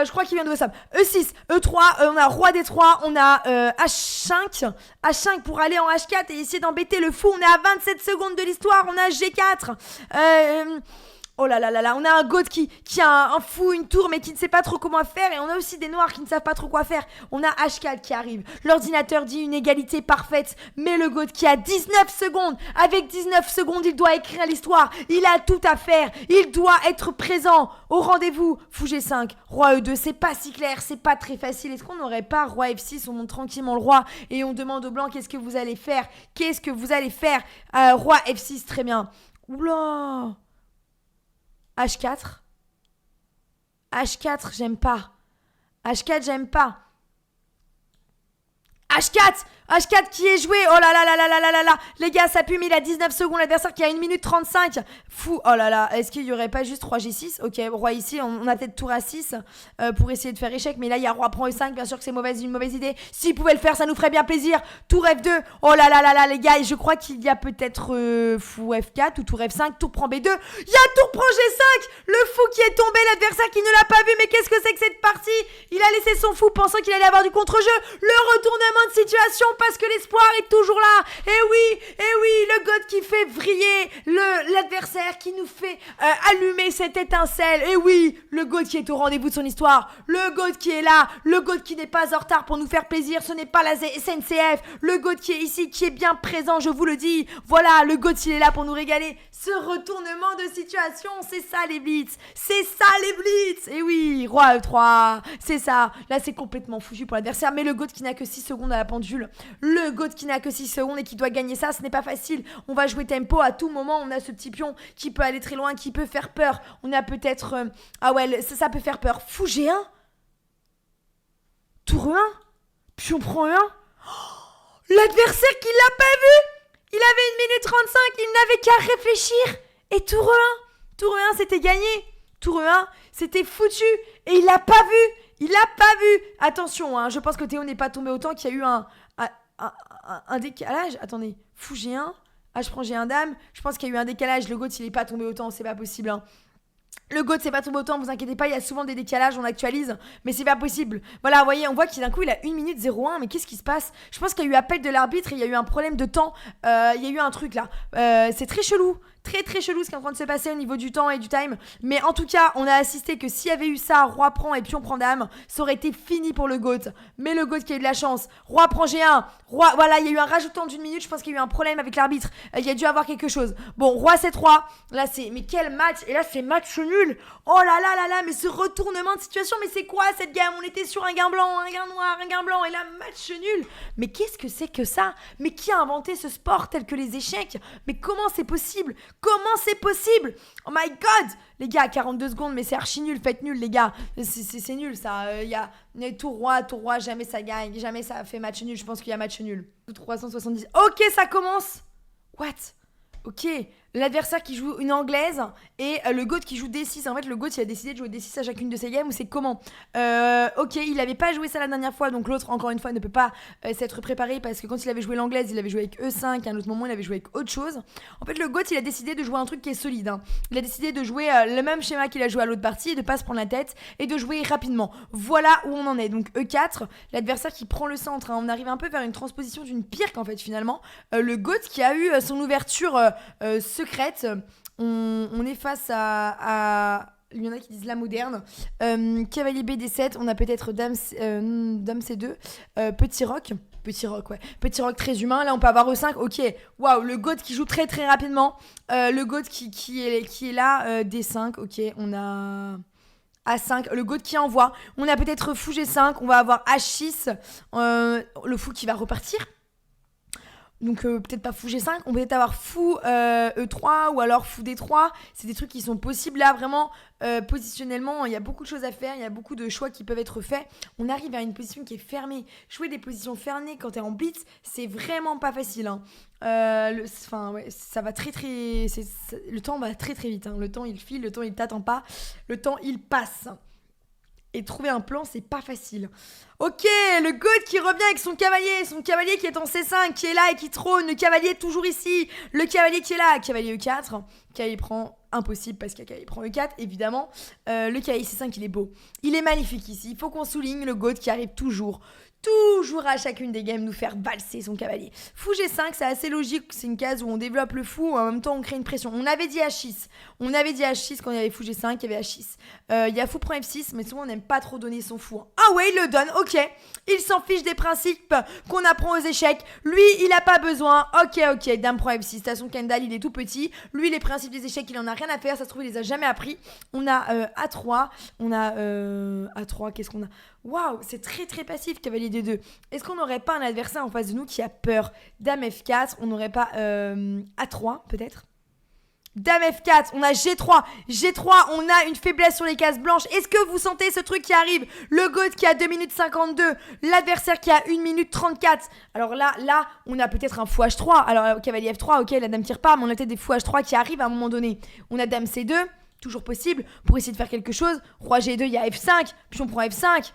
je crois qu'il y a eu un nouveau sub. E6, E3, on a roi D3, on a H5 pour aller en H4 et essayer d'embêter le fou. On est à 27 secondes de l'histoire, on a G4. Oh là là là là, on a un GOAT qui a un fou, une tour, mais qui ne sait pas trop comment faire. Et on a aussi des noirs qui ne savent pas trop quoi faire. On a H4 qui arrive. L'ordinateur dit une égalité parfaite. Mais le GOAT qui a 19 secondes. Avec 19 secondes, il doit écrire l'histoire. Il a tout à faire. Il doit être présent au rendez-vous. Fou G5, roi E2, c'est pas si clair, c'est pas très facile. Est-ce qu'on n'aurait pas roi F6? On monte tranquillement le roi et on demande au blanc qu'est-ce que vous allez faire? Roi F6, très bien. Oula! H4, j'aime pas. H4 qui est joué. Oh là là là là là là là. Les gars, ça pue, mais il a 19 secondes. L'adversaire qui a 1 minute 35. Fou. Oh là là. Est-ce qu'il y aurait pas juste roi G6? Ok, roi ici. On a peut-être tour A6 pour essayer de faire échec. Mais là, il y a roi prend E5. Bien sûr que c'est une mauvaise idée. S'il pouvait le faire, ça nous ferait bien plaisir. Tour F2. Oh là là là là, les gars. Et je crois qu'il y a peut-être fou F4 ou tour F5. Tour prend B2. Il y a tour prend G5. Le fou qui est tombé. L'adversaire qui ne l'a pas vu. Mais qu'est-ce que c'est que cette partie? Il a laissé son fou pensant qu'il allait avoir du contre-jeu. Le retournement de situation parce que l'espoir est toujours là. Et oui, le GOAT qui fait vriller l'adversaire, qui nous fait allumer cette étincelle. Et oui, le GOAT qui est au rendez-vous de son histoire. Le GOAT qui est là. Le GOAT qui n'est pas en retard pour nous faire plaisir. Ce n'est pas la SNCF. Le GOAT qui est ici, qui est bien présent, je vous le dis. Voilà, le GOAT, il est là pour nous régaler. Ce retournement de situation, c'est ça les blitz. Et oui, roi E3, c'est ça. Là, c'est complètement foutu pour l'adversaire. Mais le GOAT qui n'a que 6 secondes à la pendule. Le GOAT qui n'a que 6 secondes et qui doit gagner ça, ce n'est pas facile. On va jouer tempo à tout moment. On a ce petit pion qui peut aller très loin, qui peut faire peur. On a peut-être... ça peut faire peur. Fou G1. Tour E1. Pion prend E1. L'adversaire qui l'a pas vu. Il avait 1 minute 35. Il n'avait qu'à réfléchir. Et tour E1. Tour E1, c'était gagné. Tour E1, c'était foutu. Et il l'a pas vu. Attention, hein, je pense que Théo n'est pas tombé autant qu'il y a eu un décalage. Attendez, fou G1, H prend G1 dame. Je pense qu'il y a eu un décalage. Le GOAT, il est pas tombé autant, c'est pas possible. Hein. Le GOAT, c'est pas tombé autant, vous inquiétez pas, il y a souvent des décalages, on actualise, mais c'est pas possible. Voilà, vous voyez, on voit qu'il d'un coup, il a 1 minute 01, mais qu'est-ce qui se passe? Je pense qu'il y a eu appel de l'arbitre et il y a eu un problème de temps. Il y a eu un truc là. C'est très chelou. Très chelou ce qui est en train de se passer au niveau du temps et du time. Mais en tout cas, on a assisté que s'il y avait eu ça, roi prend et pion prend dame, ça aurait été fini pour le GOAT. Mais le GOAT qui a eu de la chance. Roi prend G1. Voilà, il y a eu un rajoutant d'1 minute. Je pense qu'il y a eu un problème avec l'arbitre. Il y a dû avoir quelque chose. Bon, roi C3. Là, mais quel match. Et là, c'est match nul. Oh là là là là, mais ce retournement de situation. Mais c'est quoi cette gamme? On était sur un gain blanc, un gain noir, un gain blanc. Et là, match nul. Mais qu'est-ce que c'est que ça? Mais qui a inventé ce sport tel que les échecs? Mais comment c'est possible? Oh my god! Les gars, 42 secondes, mais c'est archi nul, faites nul, les gars. C'est nul, ça. Il y a tour roi, jamais ça gagne, jamais ça fait match nul. Je pense qu'il y a match nul. 370. Ok, ça commence. What? Ok. l'adversaire qui joue une anglaise et le GOAT qui joue D6. En fait, le GOAT, il a décidé de jouer D6 à chacune de ses games ou c'est comment Ok, il avait pas joué ça la dernière fois, donc l'autre, encore une fois, ne peut pas s'être préparé parce que quand il avait joué l'anglaise, il avait joué avec E5, à un autre moment, il avait joué avec autre chose. En fait, le GOAT, il a décidé de jouer un truc qui est solide. Hein. Il a décidé de jouer le même schéma qu'il a joué à l'autre partie et de pas se prendre la tête et de jouer rapidement. Voilà où on en est. Donc E4, l'adversaire qui prend le centre. Hein. On arrive un peu vers une transposition d'une pirque en fait finalement. Le GOAT qui a eu son ouverture secrète. On est face à il y en a qui disent la moderne. Cavalier BD7, on a peut-être dame C2, petit roc. Petit roc, ouais. Petit roc très humain. Là, on peut avoir E5. Ok. Waouh, le GOAT qui joue très très rapidement. Le GOAT qui est là. D5. Ok, on a A5. Le GOAT qui envoie. On a peut-être fou G5. On va avoir H6. Le fou qui va repartir. Donc peut-être pas fou G5, on peut peut-être avoir fou E3 ou alors fou D3. C'est des trucs qui sont possibles là, vraiment positionnellement. Il y a beaucoup de choses à faire, il y a beaucoup de choix qui peuvent être faits. On arrive à une position qui est fermée. Jouer des positions fermées quand t'es en blitz, c'est vraiment pas facile. Hein. Ouais, ça va très très... le temps va très très vite. Hein. Le temps il file, le temps il t'attend pas, le temps il passe. Et trouver un plan, c'est pas facile. Ok, le GOAT qui revient avec son cavalier qui est en C5, qui est là et qui trône. Le cavalier est toujours ici. Le cavalier qui est là, cavalier E4. Cavalier prend impossible parce que cavalier prend E4, évidemment. Le cavalier C5, il est beau. Il est magnifique ici. Il faut qu'on souligne le GOAT qui arrive toujours à chacune des games nous faire valser son cavalier. Fou G5, c'est assez logique, c'est une case où on développe le fou, en même temps on crée une pression. On avait dit H6 quand il y avait fou G5, il y avait H6. Il y a fou prend F6, mais souvent on n'aime pas trop donner son fou. Hein. Ah ouais, il le donne, ok. Il s'en fiche des principes qu'on apprend aux échecs. Lui, il a pas besoin. Ok, dame prend F6. De toute façon, Kendall, il est tout petit. Lui, les principes des échecs, il en a rien à faire. Ça se trouve, il les a jamais appris. On a A3. On a A3, qu'est-ce qu'on a? Waouh, c'est très très passif, cavalier D2. Est-ce qu'on n'aurait pas un adversaire en face de nous qui a peur? Dame F4, on n'aurait pas A3 peut-être? Dame F4, on a G3. G3, on a une faiblesse sur les cases blanches. Est-ce que vous sentez ce truc qui arrive? Le GOAT qui a 2 minutes 52. L'adversaire qui a 1 minute 34. Alors là, on a peut-être un fou H3. Alors cavalier F3, ok, la dame tire pas, mais on a peut-être des fous H3 qui arrivent à un moment donné. On a dame C2, toujours possible, pour essayer de faire quelque chose. Roi G2, il y a F5, pion prend F5.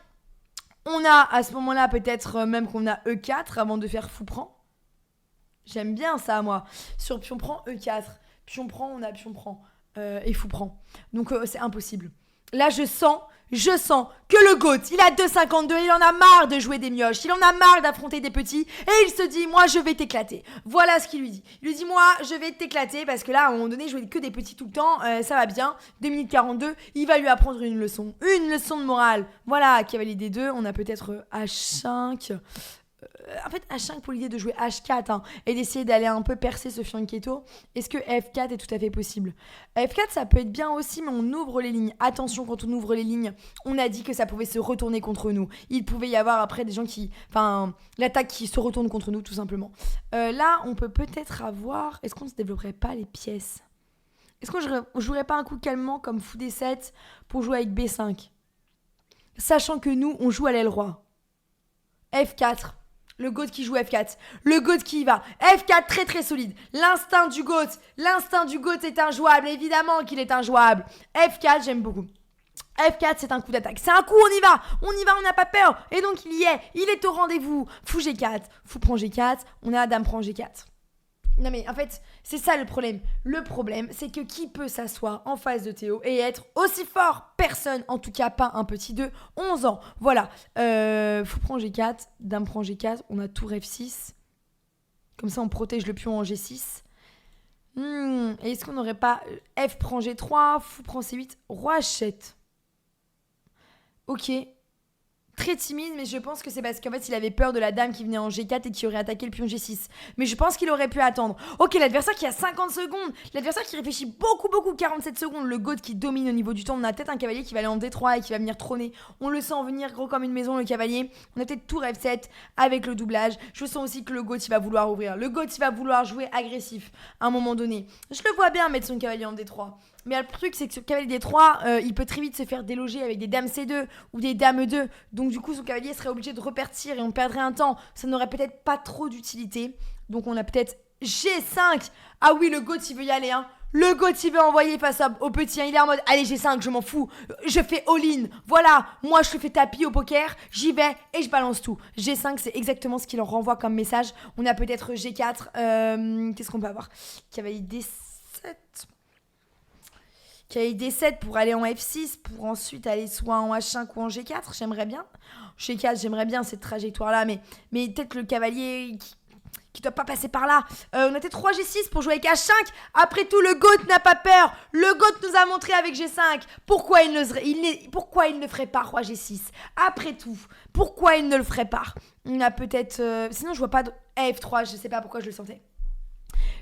On a à ce moment-là peut-être même qu'on a E4 avant de faire fou prend. J'aime bien ça, moi. Sur pion prend E4. Pion prend, on a pion prend et fou prend. Donc c'est impossible. Là, je sens que le GOAT, il a 2,52, il en a marre de jouer des mioches, il en a marre d'affronter des petits, et il se dit, moi, je vais t'éclater. Voilà ce qu'il lui dit. Il lui dit, moi, je vais t'éclater, parce que là, à un moment donné, jouer que des petits tout le temps, ça va bien. 2 minutes 42, il va lui apprendre une leçon de morale. Voilà, cavalier D2, on a peut-être H5... en fait, H5 pour l'idée de jouer H4 hein, et d'essayer d'aller un peu percer ce fianchetto. Est-ce que F4 est tout à fait possible? F4, ça peut être bien aussi, mais on ouvre les lignes. Attention, quand on ouvre les lignes, on a dit que ça pouvait se retourner contre nous. Il pouvait y avoir après des gens qui... Enfin, l'attaque qui se retourne contre nous, tout simplement. Là, on peut peut-être avoir... Est-ce qu'on ne se développerait pas les pièces? Est-ce qu'on ne jouerait pas un coup calmement comme fou D7 pour jouer avec B5? Sachant que nous, on joue à l'aile roi. F4. Le GOAT qui joue F4. Le GOAT qui y va. F4 très très solide. L'instinct du GOAT est injouable. Évidemment qu'il est injouable. F4, j'aime beaucoup. F4, c'est un coup d'attaque. C'est un coup, on y va, on n'a pas peur. Et donc il y est. Il est au rendez-vous. Fou G4. Fou prend G4. On a dame prend G4. Non mais en fait, c'est ça le problème. Le problème, c'est que qui peut s'asseoir en face de Théo et être aussi fort? Personne, en tout cas pas un petit de 11 ans. Voilà, fou prend G4, dame prend G4, on a tour F6. Comme ça, on protège le pion en G6. Et est-ce qu'on n'aurait pas F prend G3, fou prend C8, roi H7? Ok. Très timide, mais je pense que c'est parce qu'en fait il avait peur de la dame qui venait en G4 et qui aurait attaqué le pion G6. Mais je pense qu'il aurait pu attendre. Ok, l'adversaire qui a 50 secondes, l'adversaire qui réfléchit beaucoup, 47 secondes, le GOAT qui domine au niveau du temps. On a peut-être un cavalier qui va aller en D3 et qui va venir trôner. On le sent venir gros comme une maison, le cavalier. On a peut-être tour F7 avec le doublage. Je sens aussi que le GOAT il va vouloir ouvrir. Le GOAT il va vouloir jouer agressif à un moment donné. Je le vois bien mettre son cavalier en D3. Mais le truc, c'est que ce cavalier D3, il peut très vite se faire déloger avec des dames C2 ou des dames E2. Donc du coup, son cavalier serait obligé de repartir et on perdrait un temps. Ça n'aurait peut-être pas trop d'utilité. Donc on a peut-être G5. Ah oui, le GOAT, il veut y aller. Hein. Le GOAT, il veut envoyer face au petit. Il est en mode, allez, G5, je m'en fous. Je fais all-in. Voilà, moi, je fais tapis au poker. J'y vais et je balance tout. G5, c'est exactement ce qu'il leur renvoie comme message. On a peut-être G4. Qu'est-ce qu'on peut avoir? Cavalier D7. Cavalier D7 pour aller en F6. Pour ensuite aller soit en H5 ou en G4. J'aimerais bien. G4, j'aimerais bien cette trajectoire-là. Mais peut-être le cavalier qui doit pas passer par là. On a peut-être 3 G6 pour jouer avec H5. Après tout, le GOAT n'a pas peur. Le GOAT nous a montré avec G5. Pourquoi il ne ferait pas Roi G6? Après tout, pourquoi il ne le ferait pas? On a peut-être... sinon, je vois pas de... F3, je sais pas pourquoi je le sentais.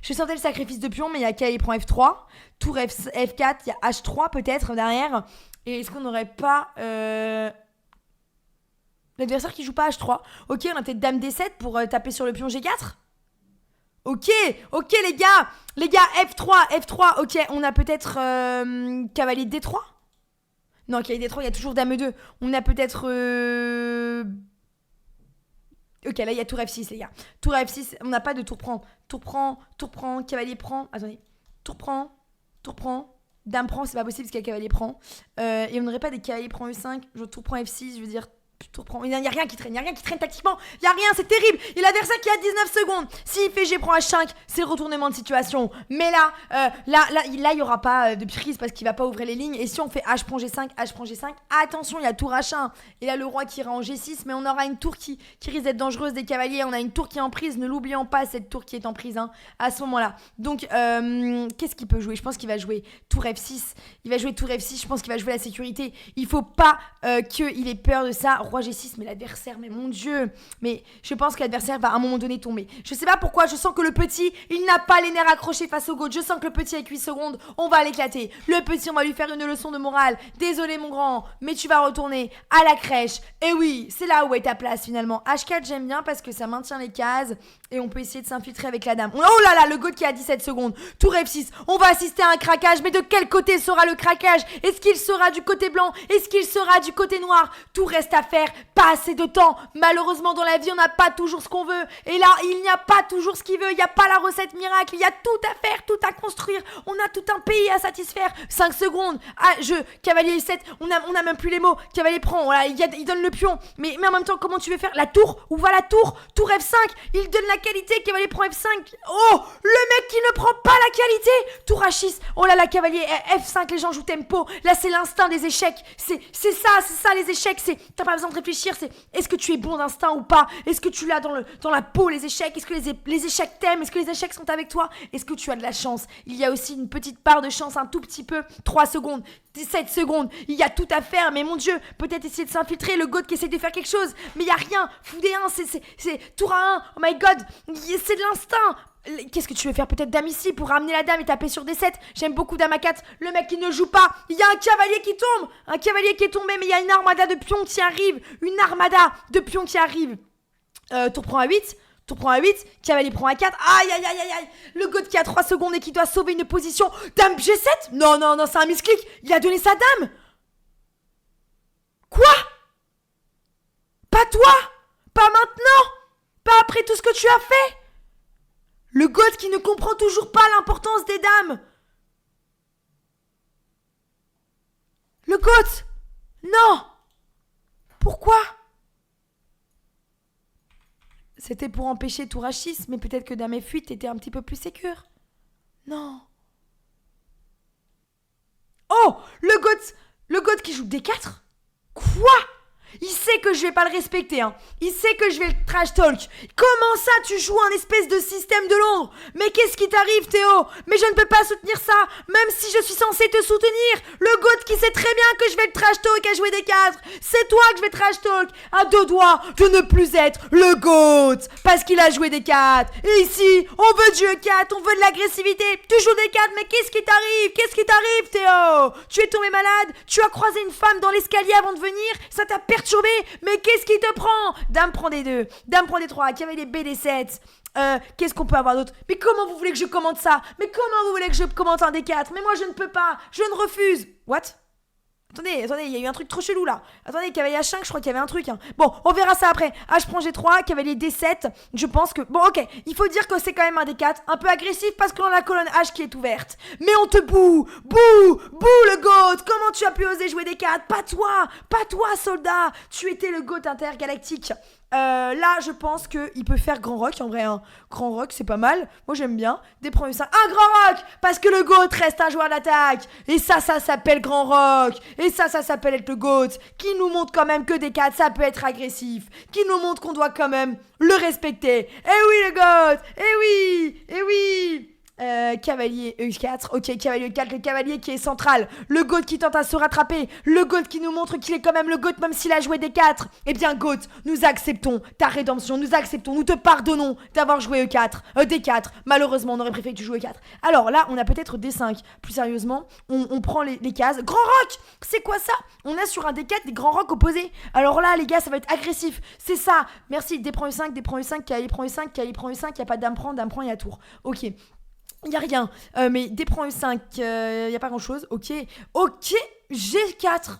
Je sentais le sacrifice de pion, mais il y a K, il prend F3. Tour F4, il y a H3 peut-être derrière. Et est-ce qu'on n'aurait pas... l'adversaire qui joue pas H3. Ok, on a peut-être Dame D7 pour taper sur le pion G4. Ok, les gars, F3, ok, on a peut-être cavalier D3. Non, cavalier D3, il y a toujours Dame 2. On a peut-être... Ok, là, il y a tour F6, les gars. Tour F6, on n'a pas de tour prend. Tour prend, cavalier prend. Attendez, tour prend, Dame prend, c'est pas possible parce qu'il y a cavalier prend. Et on n'aurait pas des cavaliers prend E5, genre tour prend F6, je veux dire... Il n'y a rien qui traîne, tactiquement. Il n'y a rien, c'est terrible. Il y a l'adversaire qui a 19 secondes. S'il fait G prend H5, c'est le retournement de situation. Mais là, il n'y aura pas de prise parce qu'il va pas ouvrir les lignes. Et si on fait H prend G5, attention, il y a tour H1. Et là, le roi qui ira en G6. Mais on aura une tour qui risque d'être dangereuse des cavaliers. On a une tour qui est en prise. Ne l'oublions pas, cette tour qui est en prise à ce moment-là. Donc, qu'est-ce qu'il peut jouer? Je pense qu'il va jouer tour F6. Je pense qu'il va jouer la sécurité. Il faut pas qu'il ait peur de ça. Roi G6, mais l'adversaire, mais mon Dieu, mais je pense que l'adversaire va à un moment donné tomber. Je sais pas pourquoi, je sens que le petit, il n'a pas les nerfs accrochés face au GOAT. Je sens que le petit avec 8 secondes, on va l'éclater. Le petit, on va lui faire une leçon de morale. Désolé mon grand, mais tu vas retourner à la crèche. Et oui, c'est là où est ta place finalement. H4, j'aime bien parce que ça maintient les cases et on peut essayer de s'infiltrer avec la dame. Oh là là, le GOAT qui a 17 secondes. Tour F6, on va assister à un craquage, mais de quel côté sera le craquage? Est-ce qu'il sera du côté blanc? Est-ce qu'il sera du côté noir? Tout reste à faire. Pas assez de temps. Malheureusement, dans la vie, on n'a pas toujours ce qu'on veut. Et là, il n'y a pas toujours ce qu'il veut. Il n'y a pas la recette miracle. Il y a tout à faire, tout à construire. On a tout un pays à satisfaire. 5 secondes. Cavalier 7. On a même plus les mots. Cavalier prend. Voilà, il donne le pion. Mais en même temps, comment tu veux faire? La tour? Où va la tour? Tour F5. Il donne la qualité. Cavalier prend F5. Oh, le mec qui ne prend pas la qualité. Tour H6. Oh là là, cavalier F5. Les gens jouent tempo. Là, c'est l'instinct des échecs. C'est ça les échecs. T'as pas besoin de réfléchir. C'est est-ce que tu es bon d'instinct ou pas? Est-ce que tu l'as dans la peau les échecs? Est-ce que les échecs t'aiment? Est-ce que les échecs sont avec toi? Est-ce que tu as de la chance? Il y a aussi une petite part de chance, un tout petit peu. 3 secondes, 17 secondes, il y a tout à faire. Mais mon Dieu, peut-être essayer de s'infiltrer. Le GOAT qui essaie de faire quelque chose, mais il y a rien. Fou des 1, c'est tour à 1. Oh my god, c'est de l'instinct. Qu'est-ce que tu veux faire? Peut-être dame ici pour ramener la dame et taper sur D7. J'aime beaucoup dame à 4. Le mec qui ne joue pas. Il y a un cavalier qui tombe. Un cavalier qui est tombé, mais il y a une armada de pions qui arrive. Tour prend à 8. Cavalier prend à 4. Aïe. Le GOAT qui a 3 secondes et qui doit sauver une position. Dame G7. Non, c'est un misclick. Il a donné sa dame. Quoi? Pas toi. Pas maintenant. Pas après tout ce que tu as fait. Le GOAT qui ne comprend toujours pas l'importance des dames. Le GOAT. Non. Pourquoi? C'était pour empêcher tour H6, mais peut-être que dame F8 était un petit peu plus sécure. Non. Oh, le GOAT qui joue D4? Quoi? Il sait que je vais pas le respecter, hein. Il sait que je vais le trash talk. Comment ça, tu joues un espèce de système de l'ombre? Mais qu'est-ce qui t'arrive, Théo? Mais je ne peux pas soutenir ça, même si je suis censé te soutenir. Le GOAT qui sait très bien que je vais le trash talk à jouer des 4. C'est toi que je vais trash talk. À 2 doigts de ne plus être le GOAT parce qu'il a joué des 4. Et ici, on veut du E4, on veut de l'agressivité. Tu joues des 4, mais qu'est-ce qui t'arrive, Théo? Tu es tombé malade? Tu as croisé une femme dans l'escalier avant de venir? Ça t'a perturbé? Mais qu'est-ce qui te prend? Dame prend des 2, dame prend des 3, cavalier BD7. Qu'est-ce qu'on peut avoir d'autre? Mais comment vous voulez que je commente ça? Mais comment vous voulez que je commente un D4? Mais moi je ne peux pas, je ne refuse. What? Attendez, il y a eu un truc trop chelou là. Attendez, cavalier H5, je crois qu'il y avait un truc. Hein. Bon, on verra ça après. H prend G3, cavalier D7. Je pense que. Bon, ok. Il faut dire que c'est quand même un D4 un peu agressif parce qu'on a la colonne H qui est ouverte. Mais on te boue le GOAT. Comment tu as pu oser jouer D4? Pas toi, soldat. Tu étais le GOAT intergalactique. Là, je pense qu'il peut faire grand rock en vrai. Hein. Grand rock, c'est pas mal. Moi, j'aime bien. Des premiers 5. Un grand rock parce que le GOAT reste un joueur d'attaque. Et ça s'appelle grand rock. Et ça s'appelle être le GOAT. Qui nous montre quand même que des 4, ça peut être agressif. Qui nous montre qu'on doit quand même le respecter. Eh oui, le GOAT. Eh oui. Cavalier E4, ok, cavalier E4, le cavalier qui est central, le GOAT qui tente à se rattraper, le GOAT qui nous montre qu'il est quand même le GOAT même s'il a joué des 4. Eh bien GOAT, nous acceptons ta rédemption, nous te pardonnons d'avoir joué E4, D4, malheureusement on aurait préféré que tu joues E4. Alors là, on a peut-être D5, plus sérieusement, on prend les cases. Grand rock, c'est quoi ça? On a sur un D4 des grands rocks opposés. Alors là les gars, ça va être agressif, c'est ça. Merci, D prend E5, cavalier prend E5, cavalier prend E5, il n'y a pas dame prend, il y a tour. Ok. Il n'y a rien. Mais D prend E5, il n'y a pas grand-chose. Ok, G4.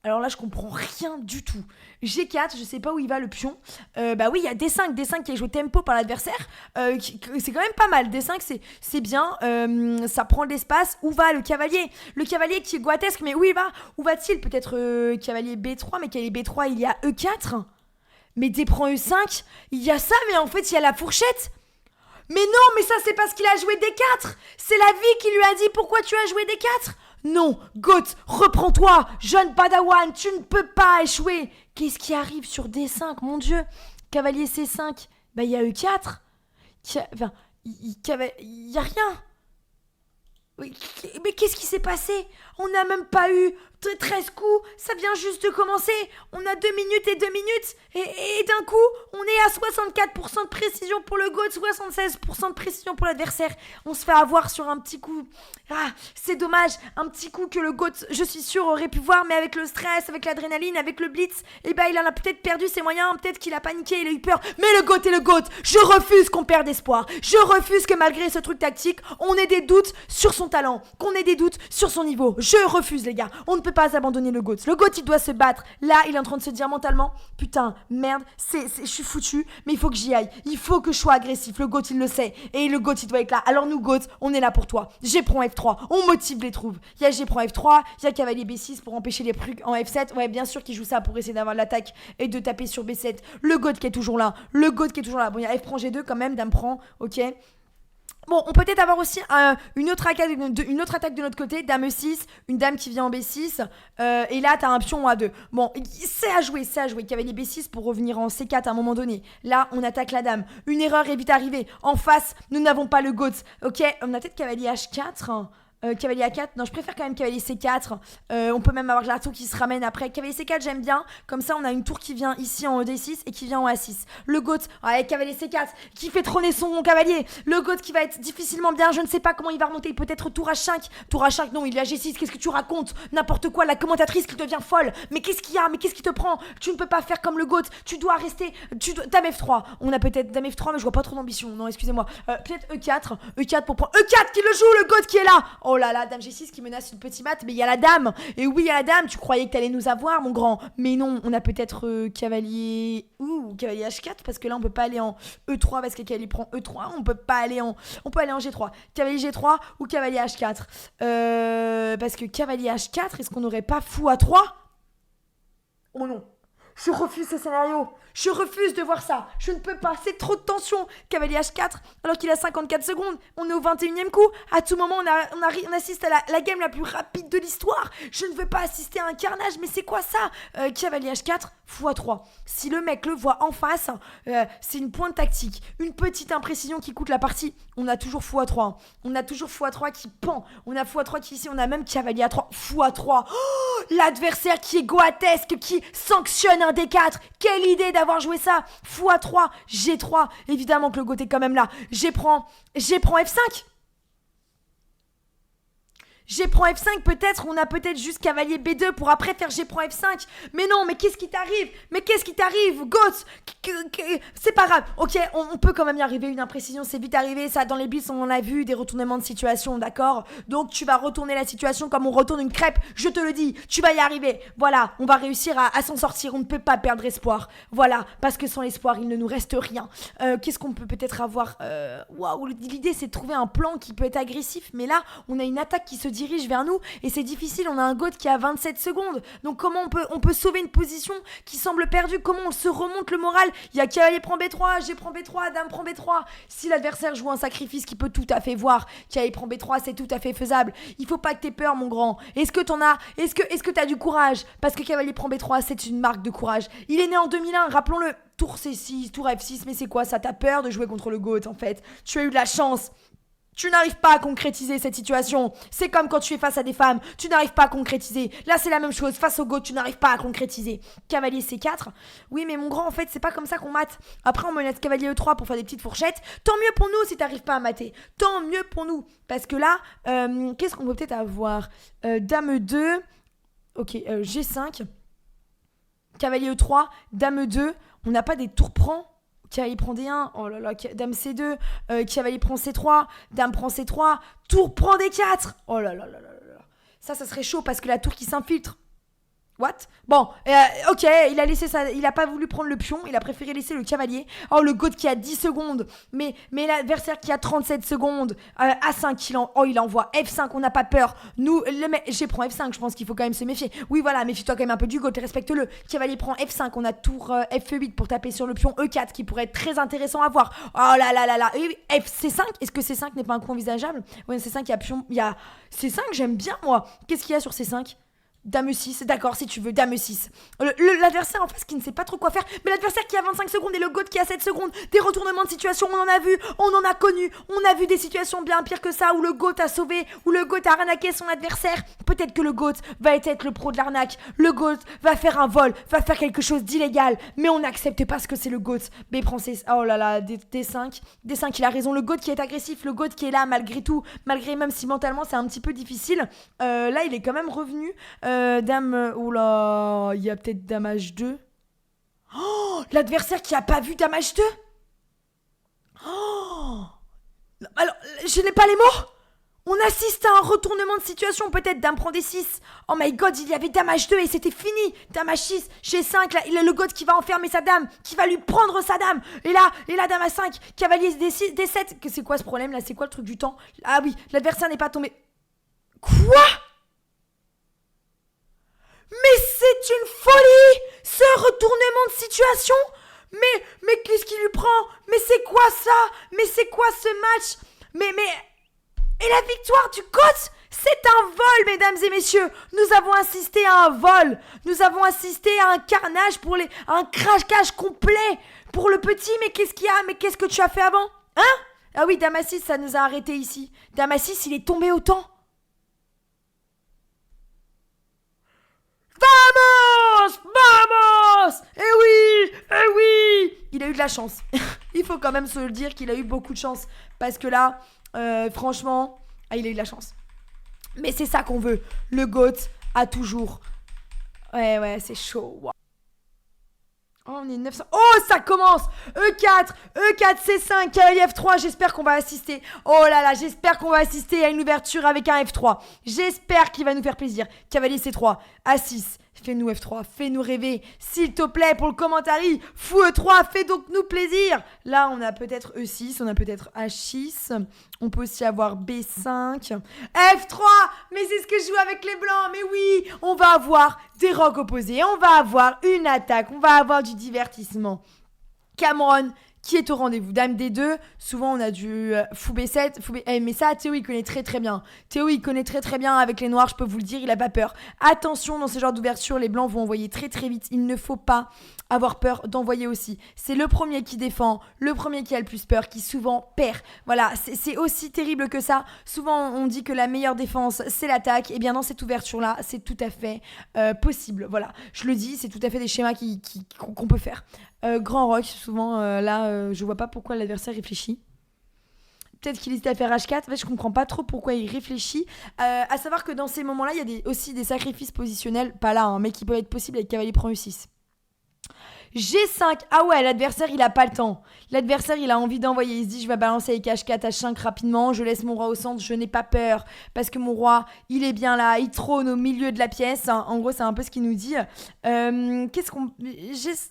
Alors là, je comprends rien du tout. G4, je sais pas où il va le pion. Bah oui, il y a D5 qui est joué tempo par l'adversaire. C'est quand même pas mal. D5, c'est bien. Ça prend de l'espace. Où va le cavalier? Le cavalier qui est goatesque, mais où il va? Où va-t-il? Peut-être cavalier B3, mais cavalier B3, il y a E4. Mais D prend E5, il y a ça, mais en fait, il y a la fourchette. Mais non, mais ça c'est parce qu'il a joué D4. C'est la vie qui lui a dit pourquoi tu as joué D4. Non, GOAT, reprends-toi, jeune padawan, tu ne peux pas échouer. Qu'est-ce qui arrive sur D5, mon Dieu? Cavalier C5, bah il y a E4. Enfin, il y a rien. Mais qu'est-ce qui s'est passé? On n'a même pas eu 13 coups, ça vient juste de commencer. On a 2 minutes et 2 minutes. Et d'un coup, on est à 64% de précision pour le GOAT, 76% de précision pour l'adversaire. On se fait avoir sur un petit coup. Ah, c'est dommage. Un petit coup que le GOAT, je suis sûr, aurait pu voir. Mais avec le stress, avec l'adrénaline, avec le blitz, il en a peut-être perdu ses moyens. Peut-être qu'il a paniqué, il a eu peur. Mais le GOAT est le GOAT. Je refuse qu'on perde espoir. Je refuse que malgré ce truc tactique, on ait des doutes sur son talent. Qu'on ait des doutes sur son niveau. Je refuse, les gars. On ne peut pas abandonner le GOAT. Le GOAT, il doit se battre. Là, il est en train de se dire mentalement, putain, merde, je suis foutu, mais il faut que j'y aille. Il faut que je sois agressif. Le GOAT, il le sait. Et le GOAT, il doit être là. Alors nous, GOAT, on est là pour toi. G prend F3. On motive les troupes. Il y a G prend F3. Il y a cavalier B6 pour empêcher les trucs en F7. Ouais, bien sûr qu'il joue ça pour essayer d'avoir l'attaque et de taper sur B7. Le GOAT qui est toujours là. Bon, il y a F prend G2 quand même. Dame prend. Ok. Bon, on peut peut-être avoir aussi une autre attaque de notre côté, dame E6, une dame qui vient en B6, et là t'as un pion en A2. Bon, c'est à jouer, cavalier B6 pour revenir en C4 à un moment donné. Là, on attaque la dame. Une erreur est vite arrivée. En face, nous n'avons pas le GOAT. Ok, on a peut-être cavalier H4, cavalier A4, non je préfère quand même cavalier C4, on peut même avoir la tour qui se ramène après. Cavalier C4 j'aime bien, comme ça on a une tour qui vient ici en D6 et qui vient en A6. Le GOAT, avec cavalier C4 qui fait trôner son cavalier, le GOAT qui va être difficilement bien, je ne sais pas comment il va remonter, peut-être tour H5, non il est à G6, qu'est-ce que tu racontes? N'importe quoi, la commentatrice qui devient folle, mais qu'est-ce qu'il y a? Mais qu'est-ce qui te prend? Tu ne peux pas faire comme le GOAT, tu dois rester, dame F3, on a peut-être dame F3 mais je vois pas trop d'ambition, non excusez-moi, peut-être E4 pour prendre, E4 qui le joue, le GOAT qui est là. Oh là là, dame G6 qui menace une petite mat, mais il y a la dame. Et oui, il y a la dame, tu croyais que t'allais nous avoir, mon grand. Mais non, on a peut-être cavalier... cavalier H4, parce que là, on peut pas aller en E3, parce que cavalier prend E3. On peut aller en G3. Cavalier G3 ou cavalier H4. Parce que cavalier H4, est-ce qu'on n'aurait pas fou à 3? Oh non. Je refuse ce scénario. Je refuse de voir ça. Je ne peux pas. C'est trop de tension. Cavalier H4, alors qu'il a 54 secondes. On est au 21e coup. À tout moment, on assiste à la game la plus rapide de l'histoire. Je ne veux pas assister à un carnage. Mais c'est quoi ça? Cavalier H4, x3. Si le mec le voit en face, c'est une pointe tactique. Une petite imprécision qui coûte la partie. On a toujours x3. On a toujours x3 qui pend. On a x3 qui ici. On a même cavalier A3. x3. Oh, l'adversaire qui est goatesque, qui sanctionne un D4. Quelle idée d'avoir joué ça. x3, G3. Évidemment que le GOAT est quand même là. G prend F5. G prend F5, peut-être, on a peut-être juste cavalier B2 pour après faire G prend F5. Mais non, mais qu'est-ce qui t'arrive? Goth? C'est pas grave. Ok, on peut quand même y arriver, une imprécision, c'est vite arrivé. Ça, dans les blitz, on en a vu des retournements de situation, d'accord? Donc tu vas retourner la situation comme on retourne une crêpe, je te le dis. Tu vas y arriver. Voilà, on va réussir à s'en sortir. On ne peut pas perdre espoir. Voilà, parce que sans l'espoir, il ne nous reste rien. Qu'est-ce qu'on peut peut-être avoir? Waouh, l'idée, c'est de trouver un plan qui peut être agressif. Mais là, on a une attaque qui se dirige vers nous et c'est difficile, on a un goth qui a 27 secondes, donc comment on peut sauver une position qui semble perdue? Comment on se remonte le moral? Il y a cavalier prend B3, G prend B3, dame prend B3. Si l'adversaire joue un sacrifice qui peut tout à fait voir, cavalier prend B3, c'est tout à fait faisable. Il faut pas que t'aies peur, mon grand. Est-ce que t'as du courage? Parce que cavalier prend B3, c'est une marque de courage. Il est né en 2001, rappelons-le. Tour C6, tour F6, mais c'est quoi ça? T'as peur de jouer contre le goth en fait. Tu as eu de la chance. Tu n'arrives pas à concrétiser cette situation. C'est comme quand tu es face à des femmes, tu n'arrives pas à concrétiser. Là, c'est la même chose. Face au goth, tu n'arrives pas à concrétiser. Cavalier C4. Oui, mais mon grand, en fait, c'est pas comme ça qu'on mate. Après, on menace cavalier E3 pour faire des petites fourchettes. Tant mieux pour nous si t'arrives pas à mater. Tant mieux pour nous. Parce que là, qu'est-ce qu'on peut peut-être avoir? Dame E2. Ok, G5. Cavalier E3. Dame E2. On n'a pas des tours prends? Cavalier prend D1, oh là là, dame C2, cavalier prend C3, dame prend C3, tour prend D4. Oh là là là là là. Ça serait chaud parce que la tour qui s'infiltre. What? Bon, ok, il a pas voulu prendre le pion, il a préféré laisser le cavalier. Oh, le goth qui a 10 secondes, mais l'adversaire qui a 37 secondes, A5, il envoie F5, on n'a pas peur. Nous, G prend F5, je pense qu'il faut quand même se méfier. Oui, voilà, méfie-toi quand même un peu du goth, respecte-le. Cavalier prend F5, on a tour F8 pour taper sur le pion E4 qui pourrait être très intéressant à voir. Oh là là là là, et FC5, est-ce que C5 n'est pas un coup envisageable? Ouais, C5, il y a C5, j'aime bien moi. Qu'est-ce qu'il y a sur C5? Dame 6, d'accord, si tu veux, dame 6. L'adversaire en face qui ne sait pas trop quoi faire, mais l'adversaire qui a 25 secondes et le goth qui a 7 secondes. Des retournements de situation, on en a vu, on en a connu. On a vu des situations bien pires que ça, où le goth a sauvé, où le goth a arnaqué son adversaire. Peut-être que le goth va être le pro de l'arnaque. Le goth va faire un vol, va faire quelque chose d'illégal. Mais on n'accepte pas ce que c'est le goth. B prend C, oh là là, D5. D5, il a raison, le goth qui est agressif, le goth qui est là malgré tout, malgré même si mentalement c'est un petit peu difficile. Là, il est quand même revenu. Dame, oula, il y a peut-être dame H2. Oh, l'adversaire qui a pas vu dame H2. Oh, alors, je n'ai pas les mots. On assiste à un retournement de situation, peut-être dame prend D6. Oh my god, il y avait dame H2 et c'était fini. Dame H6, G5, là, il a le goth qui va enfermer sa dame, qui va lui prendre sa dame. Et là, dame A5, cavalier D6, D7. C'est quoi ce problème là? C'est quoi le truc du temps? Ah oui, l'adversaire n'est pas tombé. Quoi? Mais c'est une folie, ce retournement de situation. Mais qu'est-ce qui lui prend? Mais c'est quoi ça? Mais c'est quoi ce match? Mais et la victoire du goth? C'est un vol, mesdames et messieurs. Nous avons assisté à un vol. Nous avons assisté à un carnage un crash-cash complet pour le petit. Mais qu'est-ce qu'il y a? Mais qu'est-ce que tu as fait avant? Hein? Ah oui, dame A6, ça nous a arrêtés ici. Dame A6, il est tombé au temps. Vamos! Eh oui! Il a eu de la chance. Il faut quand même se le dire qu'il a eu beaucoup de chance. Parce que là, franchement, il a eu de la chance. Mais c'est ça qu'on veut. Le goth a toujours... Ouais, c'est chaud. Wow. Oh, on est 900. Oh, ça commence! E4, C5, cavalier F3. J'espère qu'on va assister. Oh là là, j'espère qu'on va assister à une ouverture avec un F3. J'espère qu'il va nous faire plaisir. Cavalier C3, A6. Fais-nous F3, fais-nous rêver, s'il te plaît, pour le commentary. Fou E3, fais donc nous plaisir. Là, on a peut-être E6, on a peut-être H6. On peut aussi avoir B5. F3, mais c'est ce que je joue avec les blancs. Mais oui, on va avoir des rocs opposés. On va avoir une attaque. On va avoir du divertissement. Cameron qui est au rendez-vous. Dame D2, souvent on a du fou B7, mais ça Théo il connaît très très bien. Théo il connaît très très bien avec les noirs, je peux vous le dire, il a pas peur. Attention, dans ce genre d'ouverture, les blancs vont envoyer très très vite. Il ne faut pas avoir peur d'envoyer aussi. C'est le premier qui défend, le premier qui a le plus peur, qui souvent perd. Voilà, c'est aussi terrible que ça. Souvent on dit que la meilleure défense c'est l'attaque. Et bien dans cette ouverture-là, c'est tout à fait possible. Voilà, je le dis, c'est tout à fait des schémas qu'on peut faire. Grand rock, souvent là je vois pas pourquoi l'adversaire réfléchit. Peut-être qu'il hésite à faire H4. En fait, je comprends pas trop pourquoi il réfléchit. À savoir que dans ces moments-là, il y a aussi des sacrifices positionnels, pas là, hein, mais qui peuvent être possibles avec cavalier prend E6. G5, ah ouais, l'adversaire il a pas le temps. L'adversaire il a envie d'envoyer, il se dit je vais balancer avec H4, H5 rapidement, je laisse mon roi au centre, je n'ai pas peur parce que mon roi il est bien là, il trône au milieu de la pièce. En gros c'est un peu ce qu'il nous dit. Qu'est-ce qu'on...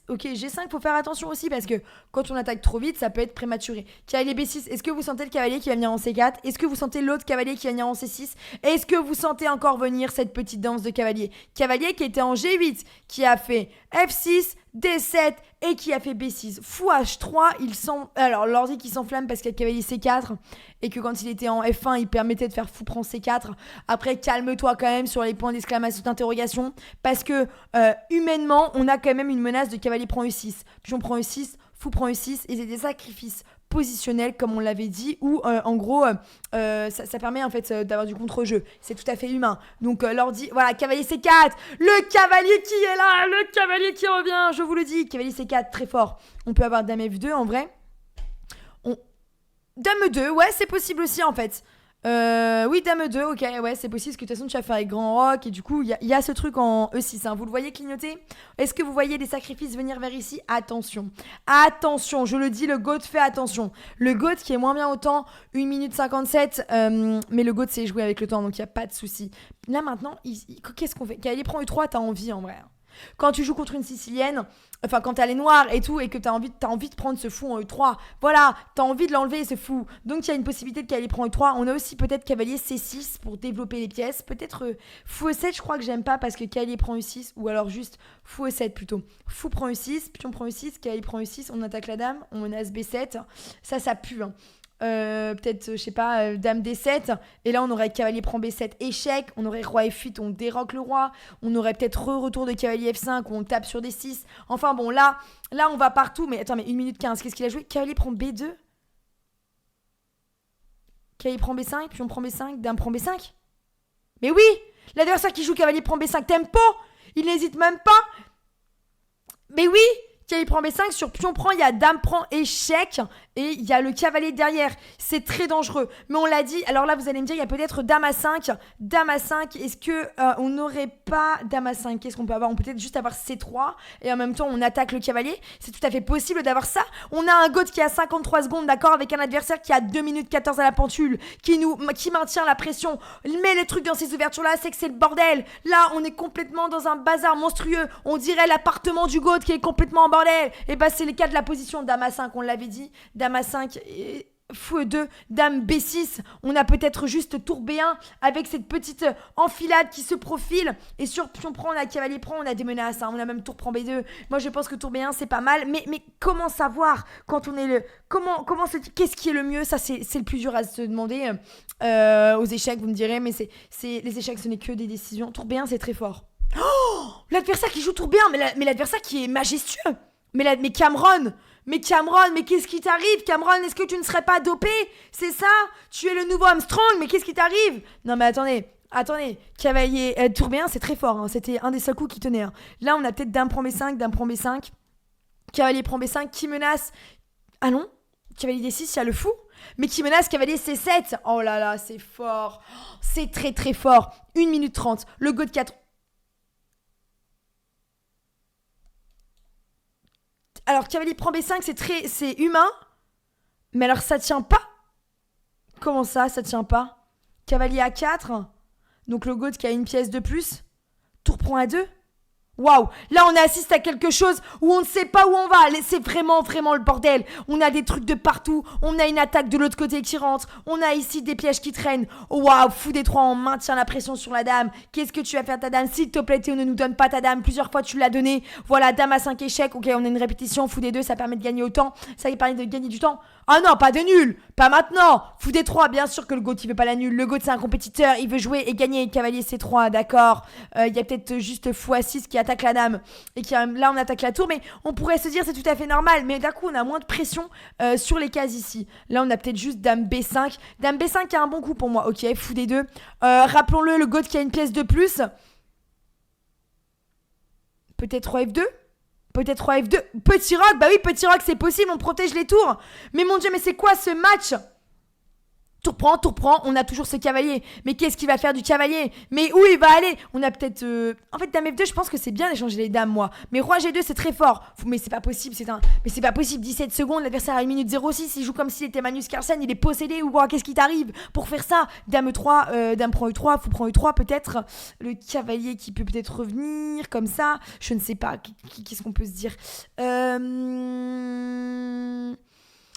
Ok, G5 faut faire attention aussi parce que quand on attaque trop vite ça peut être prématuré. Cavalier B6, est-ce que vous sentez le cavalier qui va venir en C4? Est-ce que vous sentez l'autre cavalier qui va venir en C6? Est-ce que vous sentez encore venir cette petite danse de cavalier? Cavalier qui était en G8, qui a fait F6, D7 et qui a fait B6. Fou H3, il sent... Alors, l'ordi qui s'enflamme parce qu'il y a cavalier C4 et que quand il était en F1, il permettait de faire fou prend C4. Après, calme-toi quand même sur les points d'exclamation d'interrogation parce que humainement, on a quand même une menace de cavalier prend E6. Pion prend E6, fou prend E6 et c'est des sacrifices positionnel comme on l'avait dit où en gros ça permet en fait d'avoir du contre-jeu, c'est tout à fait humain. Donc l'ordi, voilà, cavalier C4, le cavalier qui est là, le cavalier qui revient, je vous le dis, cavalier C4 très fort. On peut avoir dame F2 en vrai. Dame E2, ouais c'est possible aussi en fait. Oui, dame E2, ok, ouais, c'est possible, parce que de toute façon, tu vas faire avec grand roc, et du coup, il y a ce truc en E6, hein. Vous le voyez clignoter? Est-ce que vous voyez les sacrifices venir vers ici? Attention, attention, je le dis, le GOAT fait attention. Le GOAT qui est moins bien au temps, 1 minute 57, mais le GOAT c'est joué avec le temps, donc il n'y a pas de souci. Là, maintenant, qu'est-ce qu'on fait? Cavalier prend E3, t'as envie, en vrai. Quand tu joues contre une Sicilienne, enfin quand t'as les noirs et tout, et que t'as envie de prendre ce fou en E3, voilà, t'as envie de l'enlever ce fou. Donc il y a une possibilité de cavalier prend E3. On a aussi peut-être cavalier C6 pour développer les pièces. Peut-être fou E7, je crois que j'aime pas parce que cavalier prend E6, ou alors juste fou E7 plutôt. Fou prend E6, pion prend E6, cavalier prend E6, on attaque la dame, on menace B7. Ça pue, hein. Peut-être, je sais pas, dame D7, et là on aurait cavalier prend B7 échec, on aurait roi F8, on déroque le roi, on aurait peut-être retour de cavalier F5 où on tape sur D6. Enfin bon, là on va partout, mais attends, mais 1 minute 15, qu'est-ce qu'il a joué? Cavalier prend B2, cavalier prend B5, pion prend B5, dame prend B5. Mais oui, l'adversaire qui joue cavalier prend B5 tempo, il n'hésite même pas. Mais oui, cavalier prend B5, sur pion prend, il y a dame prend échec et il y a le cavalier derrière. C'est très dangereux. Mais on l'a dit, alors là vous allez me dire, il y a peut-être dame à 5. Dame à 5, est-ce que on n'aurait pas dame à 5? Qu'est-ce qu'on peut avoir? On peut peut-être juste avoir C3 et en même temps on attaque le cavalier. C'est tout à fait possible d'avoir ça. On a un GOAT qui a 53 secondes, d'accord, avec un adversaire qui a 2 minutes 14 à la pentule, qui maintient la pression. Mais le truc dans ces ouvertures-là, c'est que c'est le bordel. Là, on est complètement dans un bazar monstrueux. On dirait l'appartement du GOAT qui est complètement en bordel. Et bah c'est le cas de la position. Dame à 5, on l'avait dit. Dame à 5 et fou E2, dame B6, on a peut-être juste tour B1 avec cette petite enfilade qui se profile, et sur pion prend, on a cavalier prend, on a des menaces, hein. On a même tour prend B2. Moi je pense que tour B1 c'est pas mal, mais comment savoir quand on est le... Qu'est-ce qui est le mieux? Ça c'est le plus dur à se demander aux échecs, vous me direz, mais les échecs ce n'est que des décisions. Tour B1 c'est très fort. Oh, l'adversaire qui joue tour B1, mais l'adversaire qui est majestueux. Mais Cameron, mais qu'est-ce qui t'arrive? Cameron, est-ce que tu ne serais pas dopé? C'est ça? Tu es le nouveau Armstrong, mais qu'est-ce qui t'arrive? Non mais attendez, cavalier tour B1 c'est très fort, hein. C'était un des seuls coups qui tenait, hein. Là on a peut-être dame prend B5, cavalier prend B5 qui menace. Ah non, cavalier D6, il y a le fou, mais qui menace cavalier C7. Oh là là, c'est fort, c'est très très fort. 1 minute 30, le go de 4. Alors, cavalier prend B5, c'est humain. Mais alors, ça tient pas. Comment ça tient pas? Cavalier A4. Donc, le GOAT qui a une pièce de plus. Tour prend A2. Waouh, là on assiste à quelque chose où on ne sait pas où on va. C'est vraiment le bordel. On a des trucs de partout. On a une attaque de l'autre côté qui rentre. On a ici des pièges qui traînent. Waouh, fou des trois, on maintient la pression sur la dame. Qu'est-ce que tu vas faire ta dame? S'il te plaît, Théo, ne nous donne pas ta dame. Plusieurs fois tu l'as donné. Voilà, dame à 5 échecs. Ok, on a une répétition. Fou des deux, ça permet de gagner autant. Ça permet de gagner du temps. Ah non, pas de nul. Pas maintenant. Fou des trois, bien sûr que le GOAT il veut pas la nulle. Le GOAT c'est un compétiteur. Il veut jouer et gagner. Cavalier C3, d'accord. Il y a peut-être juste fou A6 qui attaque la dame et là on attaque la tour, mais on pourrait se dire c'est tout à fait normal, mais d'un coup on a moins de pression sur les cases ici. Là on a peut-être juste dame B5 qui a un bon coup pour moi. Ok, fou des deux. Rappelons-le, le GOAT qui a une pièce de plus. Peut-être roi F2. Petit roc, bah oui, petit roc c'est possible, on protège les tours. Mais mon dieu, mais c'est quoi ce match? Tour prend, on a toujours ce cavalier. Mais qu'est-ce qu'il va faire du cavalier? Mais où il va aller? On a peut-être... En fait, dame F2, je pense que c'est bien d'échanger les dames, moi. Mais roi G2, c'est très fort. Mais c'est pas possible, Mais c'est pas possible, 17 secondes, l'adversaire a 1 minute 06, il joue comme s'il était Magnus Carlsen, il est possédé ou quoi? Qu'est-ce qui t'arrive pour faire ça? Dame E3, dame prend E3, fou prend E3, peut-être. Le cavalier qui peut peut-être revenir, comme ça. Je ne sais pas, qu'est-ce qu'on peut se dire?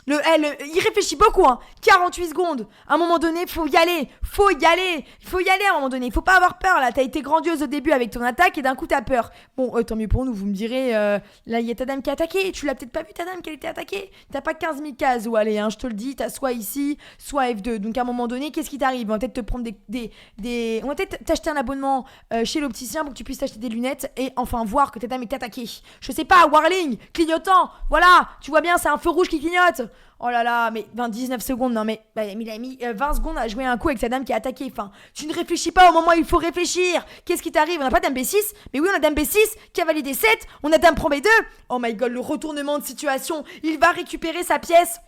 Il réfléchit beaucoup, hein. 48 secondes. À un moment donné, faut y aller. À un moment donné. Faut pas avoir peur, là. T'as été grandiose au début avec ton attaque et d'un coup, t'as peur. Bon, tant mieux pour nous. Vous me direz, là, il y a ta dame qui a attaqué. Tu l'as peut-être pas vu, ta dame, qu'elle était attaquée. T'as pas 15 000 cases où aller, hein. Je te le dis. T'as soit ici, soit F2. Donc, à un moment donné, qu'est-ce qui t'arrive? On va peut-être te prendre on va peut-être t'acheter un abonnement chez l'opticien pour que tu puisses t'acheter des lunettes et enfin voir que ta dame est attaquée. Je sais pas, Warling, clignotant. Voilà. Tu vois bien, c'est un feu rouge qui clignote. Oh là là, mais 19 secondes, non mais il a mis 20 secondes à jouer un coup avec sa dame qui a attaqué. Enfin, tu ne réfléchis pas au moment où il faut réfléchir. Qu'est-ce qui t'arrive? On n'a pas dame B6? Mais oui, on a dame B6, cavalier D7, on a dame prend B2. Oh my god, le retournement de situation. Il va récupérer sa pièce.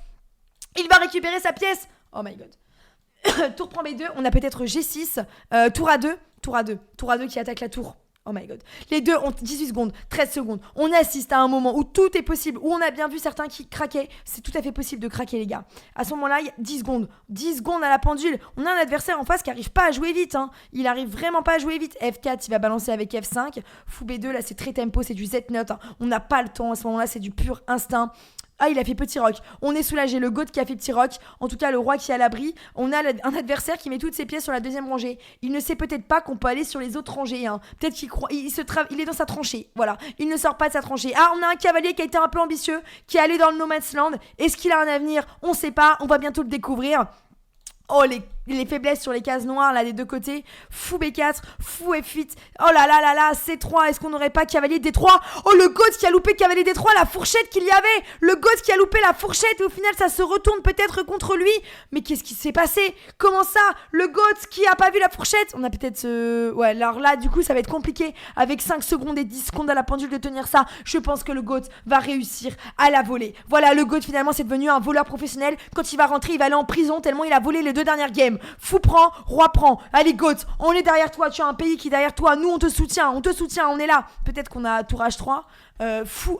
Oh my god. Tour prend B2, on a peut-être G6, tour A2 qui attaque la tour. Oh my god. Les deux ont 18 secondes, 13 secondes. On assiste à un moment où tout est possible, où on a bien vu certains qui craquaient. C'est tout à fait possible de craquer, les gars. À ce moment-là, il y a 10 secondes. 10 secondes à la pendule. On a un adversaire en face qui arrive pas à jouer vite, hein. Il arrive vraiment pas à jouer vite. F4, il va balancer avec F5. Fou B2, là, c'est très tempo, c'est du Z-note, hein. On n'a pas le temps à ce moment-là, c'est du pur instinct. Ah, il a fait petit roc. On est soulagé. Le goat qui a fait petit roc. En tout cas, le roi qui est à l'abri. On a un adversaire qui met toutes ses pièces sur la deuxième rangée. Il ne sait peut-être pas qu'on peut aller sur les autres rangées, hein. Peut-être qu'il croit. Il est dans sa tranchée. Voilà. Il ne sort pas de sa tranchée. Ah, on a un cavalier qui a été un peu ambitieux, qui est allé dans le No Man's Land. Est-ce qu'il a un avenir? On sait pas. On va bientôt le découvrir. Oh, les faiblesses sur les cases noires là des deux côtés. Fou B4, fou F8. Oh là là là là, C3. Est-ce qu'on n'aurait pas cavalier D3? Oh, le goat qui a loupé cavalier D3, la fourchette qu'il y avait. Le goat qui a loupé la fourchette et au final ça se retourne peut-être contre lui. Mais qu'est-ce qui s'est passé? Comment ça? Le goat qui a pas vu la fourchette? On a peut-être ouais, alors là du coup ça va être compliqué avec 5 secondes et 10 secondes à la pendule de tenir ça. Je pense que le goat va réussir à la voler. Voilà, le goat finalement c'est devenu un voleur professionnel. Quand il va rentrer, il va aller en prison tellement il a volé les 2 dernières games. Fou prend, roi prend. Allez, goat, on est derrière toi. Tu as un pays qui est derrière toi. Nous, on te soutient, on est là. Peut-être qu'on a tour H3. Fou.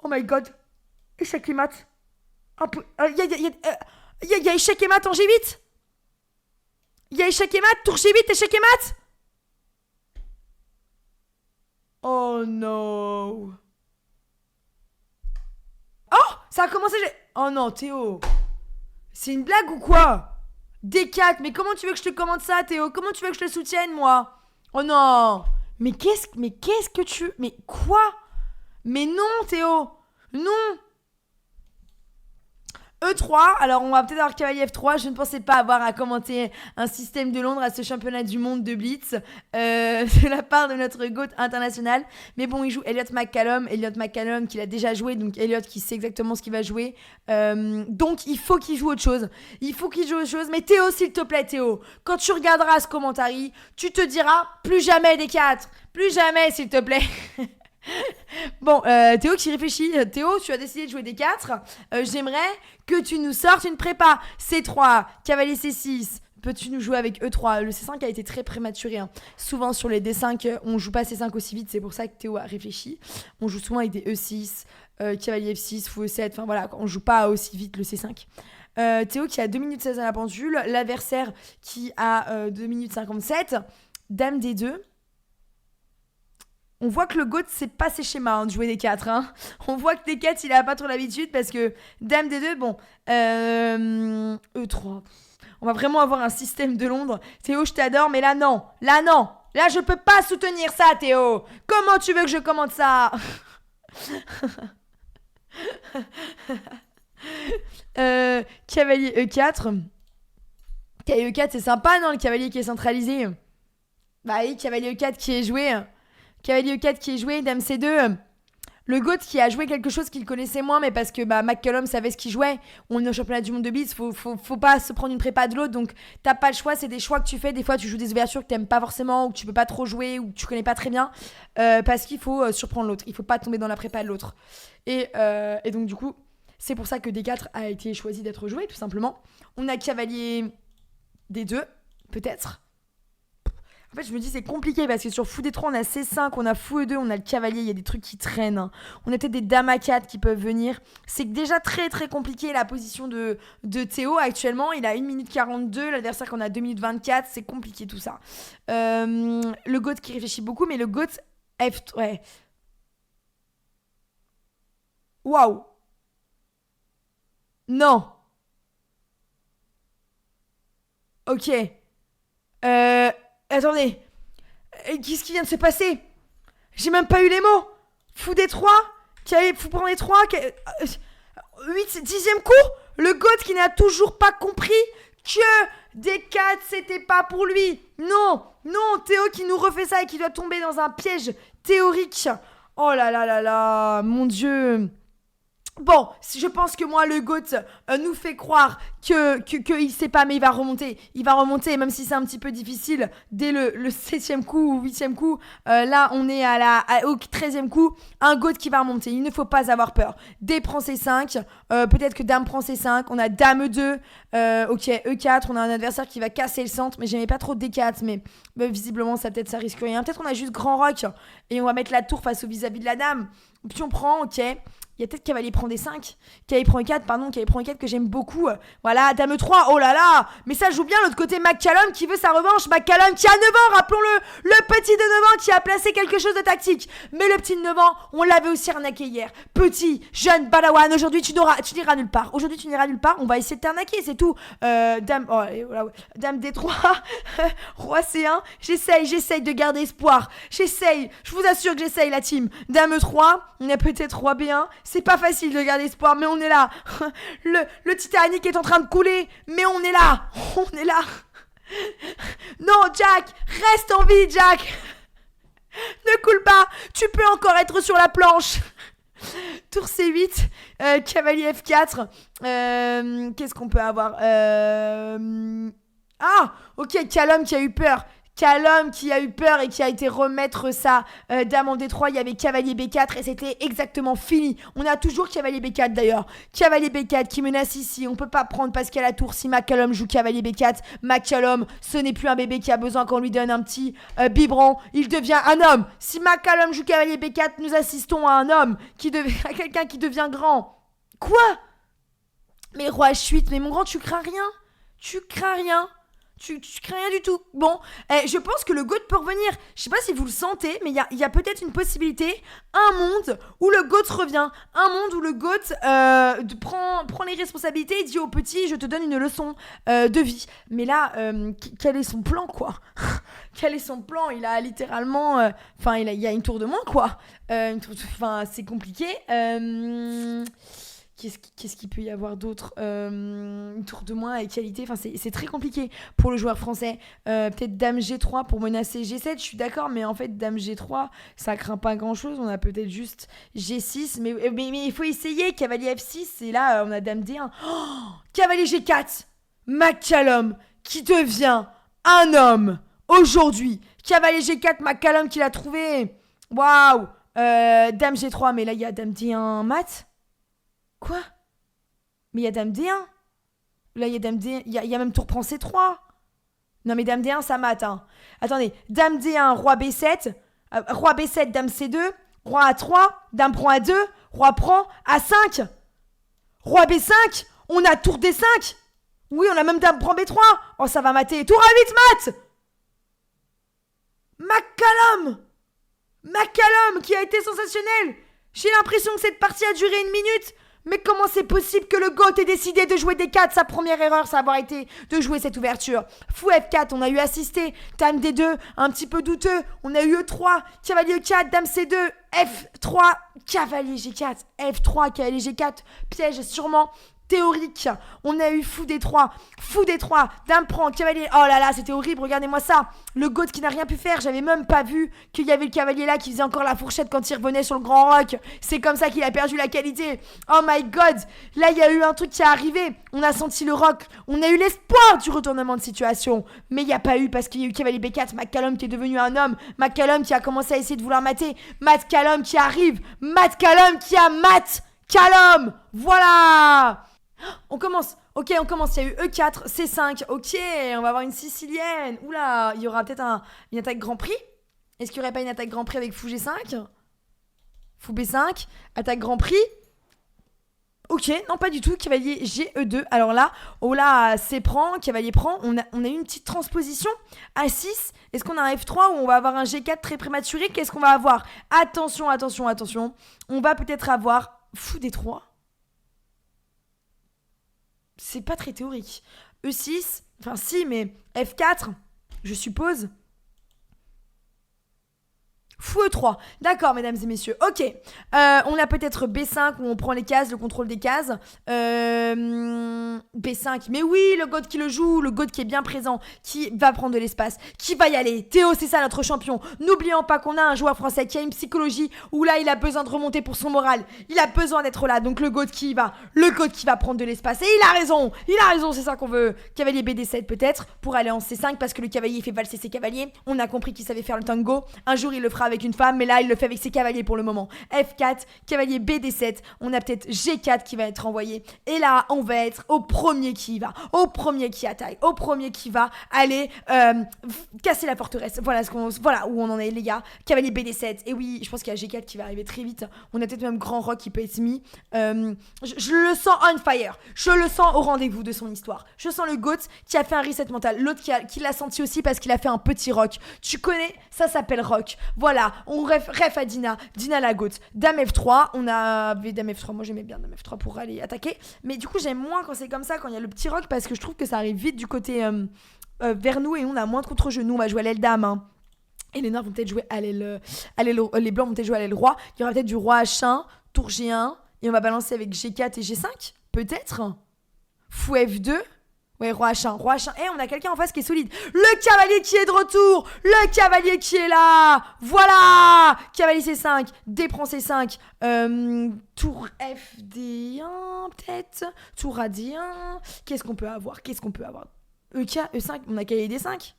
Oh my god. Échec et mat. Il y a échec et mat en G8. Il y a échec et mat, tour G8, échec et mat. Oh no. Oh, ça a commencé. Oh non, Théo. C'est une blague ou quoi? D4, mais comment tu veux que je te commande ça, Théo? Comment tu veux que je te soutienne, moi? Oh non. Mais qu'est-ce que tu... Mais quoi? Mais non, Théo. Non. E3, alors on va peut-être avoir cavalier F3. Je ne pensais pas avoir à commenter un système de Londres à ce championnat du monde de Blitz de la part de notre GOAT international. Mais bon, il joue Elliot McCallum qui l'a déjà joué, donc Elliot qui sait exactement ce qu'il va jouer. Donc il faut qu'il joue autre chose. Mais Théo, s'il te plaît, Théo, quand tu regarderas ce commentary, tu te diras plus jamais des 4. Plus jamais, s'il te plaît. Bon, Théo qui réfléchit. Théo, tu as décidé de jouer des 4. J'aimerais que tu nous sortes une prépa. C3, cavalier C6. Peux-tu nous jouer avec E3? Le C5 a été très prématuré, hein. Souvent sur les D5, on joue pas C5 aussi vite. C'est pour ça que Théo a réfléchi. On joue souvent avec des E6, cavalier F6, fou E7. Enfin voilà, on joue pas aussi vite le C5. Théo qui a 2 minutes 16 à la pendule. L'adversaire qui a 2 minutes 57. Dame D2. On voit que le GOAT, c'est pas ses schémas, hein, de jouer des 4. Hein. On voit que des 4, il a pas trop l'habitude parce que Dame D2, bon. E3. On va vraiment avoir un système de Londres. Théo, je t'adore, mais là, non. Là, non. Là, je peux pas soutenir ça, Théo. Comment tu veux que je commande ça? Cavalier E4. Cavalier E4, c'est sympa, non, le cavalier qui est centralisé? Bah oui, cavalier E4 qui est joué. Cavalier E4 qui est joué, Dame C2. Le GOAT qui a joué quelque chose qu'il connaissait moins, mais parce que McCallum savait ce qu'il jouait. On est au championnat du monde de Blitz, faut pas se prendre une prépa de l'autre, donc t'as pas le choix, c'est des choix que tu fais. Des fois, tu joues des ouvertures que t'aimes pas forcément, ou que tu peux pas trop jouer, ou que tu connais pas très bien, parce qu'il faut surprendre l'autre. Il faut pas tomber dans la prépa de l'autre. Et donc, du coup, C'est pour ça que D4 a été choisi d'être joué, tout simplement. On a cavalier D2, peut-être. En fait, je me dis c'est compliqué parce que sur fou D3, on a C5, on a fou E2, on a le cavalier, il y a des trucs qui traînent. Hein. On a peut-être des dames à 4 qui peuvent venir. C'est déjà très très compliqué la position de Théo actuellement. Il a 1 minute 42, l'adversaire qu'on a 2 minutes 24, c'est compliqué tout ça. Le GOAT qui réfléchit beaucoup, mais le GOAT F... Ouais. Waouh. Non. Ok. Attendez. Qu'est-ce qui vient de se passer? J'ai même pas eu les mots. Fou des 3 Fou prendre les 3 8, 10e coup. Le GOAT qui n'a toujours pas compris que des 4 c'était pas pour lui. Non, Théo qui nous refait ça et qui doit tomber dans un piège théorique. Oh là là là là, mon Dieu. Bon, je pense que moi, le GOAT nous fait croire qu'il sait pas, mais il va remonter. Il va remonter, même si c'est un petit peu difficile. Dès le 7e coup ou 8e coup, là, on est au 13e coup. Un GOAT qui va remonter. Il ne faut pas avoir peur. D prend C5. Peut-être que Dame prend C5. On a Dame E2. Ok, E4. On a un adversaire qui va casser le centre. Mais j'aimais pas trop D4. Mais visiblement, ça risque rien. Peut-être qu'on a juste Grand Roc. Et on va mettre la tour face au vis-à-vis de la Dame. Puis on prend, ok. Il y a peut-être cavalier prend des 5, cavalier prend 4, cavalier prend 4 que j'aime beaucoup. Voilà, dame 3, oh là là. Mais ça joue bien l'autre côté, McCallum qui veut sa revanche. McCallum qui a 9 ans, rappelons-le. Le petit de 9 ans qui a placé quelque chose de tactique. Mais le petit de 9 ans, on l'avait aussi arnaqué hier. Petit, jeune, badawan, aujourd'hui tu n'iras nulle part. Aujourd'hui tu n'iras nulle part, on va essayer de t'arnaquer, c'est tout. Dame D3, roi C1, j'essaye de garder espoir. J'essaye, je vous assure que j'essaye la team. Dame 3, on a peut-être roi B1. C'est pas facile de garder espoir, mais on est là. Le Titanic est en train de couler, mais on est là. On est là. Non, Jack, reste en vie, Jack. Ne coule pas, tu peux encore être sur la planche. Tour C8, cavalier F4. Qu'est-ce qu'on peut avoir Ah, ok, Callum qui a eu peur. Callum qui a eu peur et qui a été remettre sa dame en D3, il y avait cavalier B4 et c'était exactement fini. On a toujours cavalier B4 d'ailleurs. Cavalier B4 qui menace ici, on peut pas prendre parce qu'il y a la tour. Si McCallum joue cavalier B4, McCallum, ce n'est plus un bébé qui a besoin qu'on lui donne un petit biberon, il devient un homme. Si McCallum joue cavalier B4, nous assistons à un homme, à quelqu'un qui devient grand. Quoi? Mais roi H8, mais mon grand, tu crains rien? Tu crains rien? Tu crains rien du tout. Bon, je pense que le GOAT peut revenir. Je sais pas si vous le sentez, mais il y a peut-être une possibilité. Un monde où le GOAT revient. Un monde où le GOAT prend les responsabilités et dit au petit, je te donne une leçon de vie. Mais là, quel est son plan, quoi? Quel est son plan? Il a littéralement... il y a une tour de moins, quoi. C'est compliqué. Qu'est-ce qu'il peut y avoir d'autre? Une tour de moins à égalité. C'est très compliqué pour le joueur français. Peut-être dame G3 pour menacer G7. Je suis d'accord, mais en fait, dame G3, ça craint pas grand-chose. On a peut-être juste G6. Mais il faut essayer. Cavalier F6. Et là, on a dame D1. Oh, cavalier G4. McCallum qui devient un homme aujourd'hui. Cavalier G4, McCallum qui l'a trouvé. Waouh. Dame G3. Mais là, il y a dame D1 mat. Quoi? Mais il y a dame D1. Là, il y a dame D1. Il y a même tour prend C3. Non, mais dame D1, ça mate. Hein. Attendez. Dame D1, roi B7. Roi B7, dame C2. Roi A3. Dame prend A2. Roi prend A5. Roi B5. On a tour D5. Oui, on a même dame prend B3. Oh, ça va mater. Tour A8, mat. McCallum qui a été sensationnel. J'ai l'impression que cette partie a duré 1 minute. Mais comment c'est possible que le GOAT ait décidé de jouer D4? Sa première erreur, ça avoir été de jouer cette ouverture. Fou F4, on a eu assisté. Dame D2, un petit peu douteux. On a eu E3, cavalier E4, dame C2, F3, cavalier G4, F3, cavalier G4. Piège sûrement théorique. On a eu fou D3, dame prend, cavalier. Oh là là, c'était horrible, regardez-moi ça. Le GOAT qui n'a rien pu faire, j'avais même pas vu qu'il y avait le cavalier là qui faisait encore la fourchette quand il revenait sur le grand roc. C'est comme ça qu'il a perdu la qualité. Oh my god, là il y a eu un truc qui est arrivé. On a senti le roc, on a eu l'espoir du retournement de situation. Mais il n'y a pas eu parce qu'il y a eu cavalier B4, McCallum qui est devenu un homme. McCallum qui a commencé à essayer de vouloir mater. McCallum qui arrive, McCallum qui a mat Calum. Voilà. On commence. Ok, on commence. Il y a eu E4, C5. Ok, on va avoir une sicilienne. Oula, il y aura peut-être une attaque Grand Prix. Est-ce qu'il n'y aurait pas une attaque Grand Prix avec Fou G5? Fou B5, attaque Grand Prix. Ok, non pas du tout, cavalier GE2. Alors là, oh là, C prend, cavalier prend. On a eu une petite transposition. A6, est-ce qu'on a un F3 ou on va avoir un G4 très prématuré? Qu'est-ce qu'on va avoir? Attention, attention, attention. On va peut-être avoir Fou D3. C'est pas très théorique. E6, enfin si, mais F4, je suppose. Fou E3. D'accord, mesdames et messieurs. Ok. On a peut-être B5 où on prend les cases, le contrôle des cases. B5. Mais oui, le God qui le joue, le God qui est bien présent, qui va prendre de l'espace, qui va y aller. Théo, c'est ça notre champion. N'oublions pas qu'on a un joueur français qui a une psychologie où là, il a besoin de remonter pour son moral. Il a besoin d'être là. Donc le God qui y va. Le God qui va prendre de l'espace. Et il a raison. Il a raison, c'est ça qu'on veut. Cavalier BD7 peut-être pour aller en C5 parce que le cavalier fait valser ses cavaliers. On a compris qu'il savait faire le tango. Un jour, il le fera avec une femme, mais là il le fait avec ses cavaliers pour le moment. F4, cavalier BD7, on a peut-être G4 qui va être envoyé. Et là, on va être au premier qui y va, au premier qui attaque, au premier qui va aller casser la forteresse. Voilà, voilà où on en est, les gars. Cavalier BD7. Et oui, je pense qu'il y a G4 qui va arriver très vite. On a peut-être même Grand Rock qui peut être mis. Je le sens on fire. Je le sens au rendez-vous de son histoire. Je sens le GOAT qui a fait un reset mental. L'autre qui l'a senti aussi parce qu'il a fait un petit rock. Tu connais? Ça s'appelle rock. Voilà, on ref à Dina la GOAT. Dame F3, on avait Dame F3, moi j'aimais bien Dame F3 pour aller attaquer, mais du coup j'aime moins quand c'est comme ça, quand il y a le petit rock, parce que je trouve que ça arrive vite du côté vers nous et on a moins de contre-jeu. Nous on va jouer à l'aile dame, hein. Et les noirs vont peut-être jouer à l'aile, les blancs vont peut-être jouer à l'aile roi. Il y aura peut-être du roi H1, tour G1, et on va balancer avec G4 et G5, peut-être. Fou F2. Ouais, roi H1, roi H1. Eh, on a quelqu'un en face qui est solide. Le cavalier qui est de retour. Le cavalier qui est là. Voilà. Cavalier C5. D prend C5. Tour FD1, peut-être. Tour AD1. Qu'est-ce qu'on peut avoir? EK, E5. On a cavalier D5.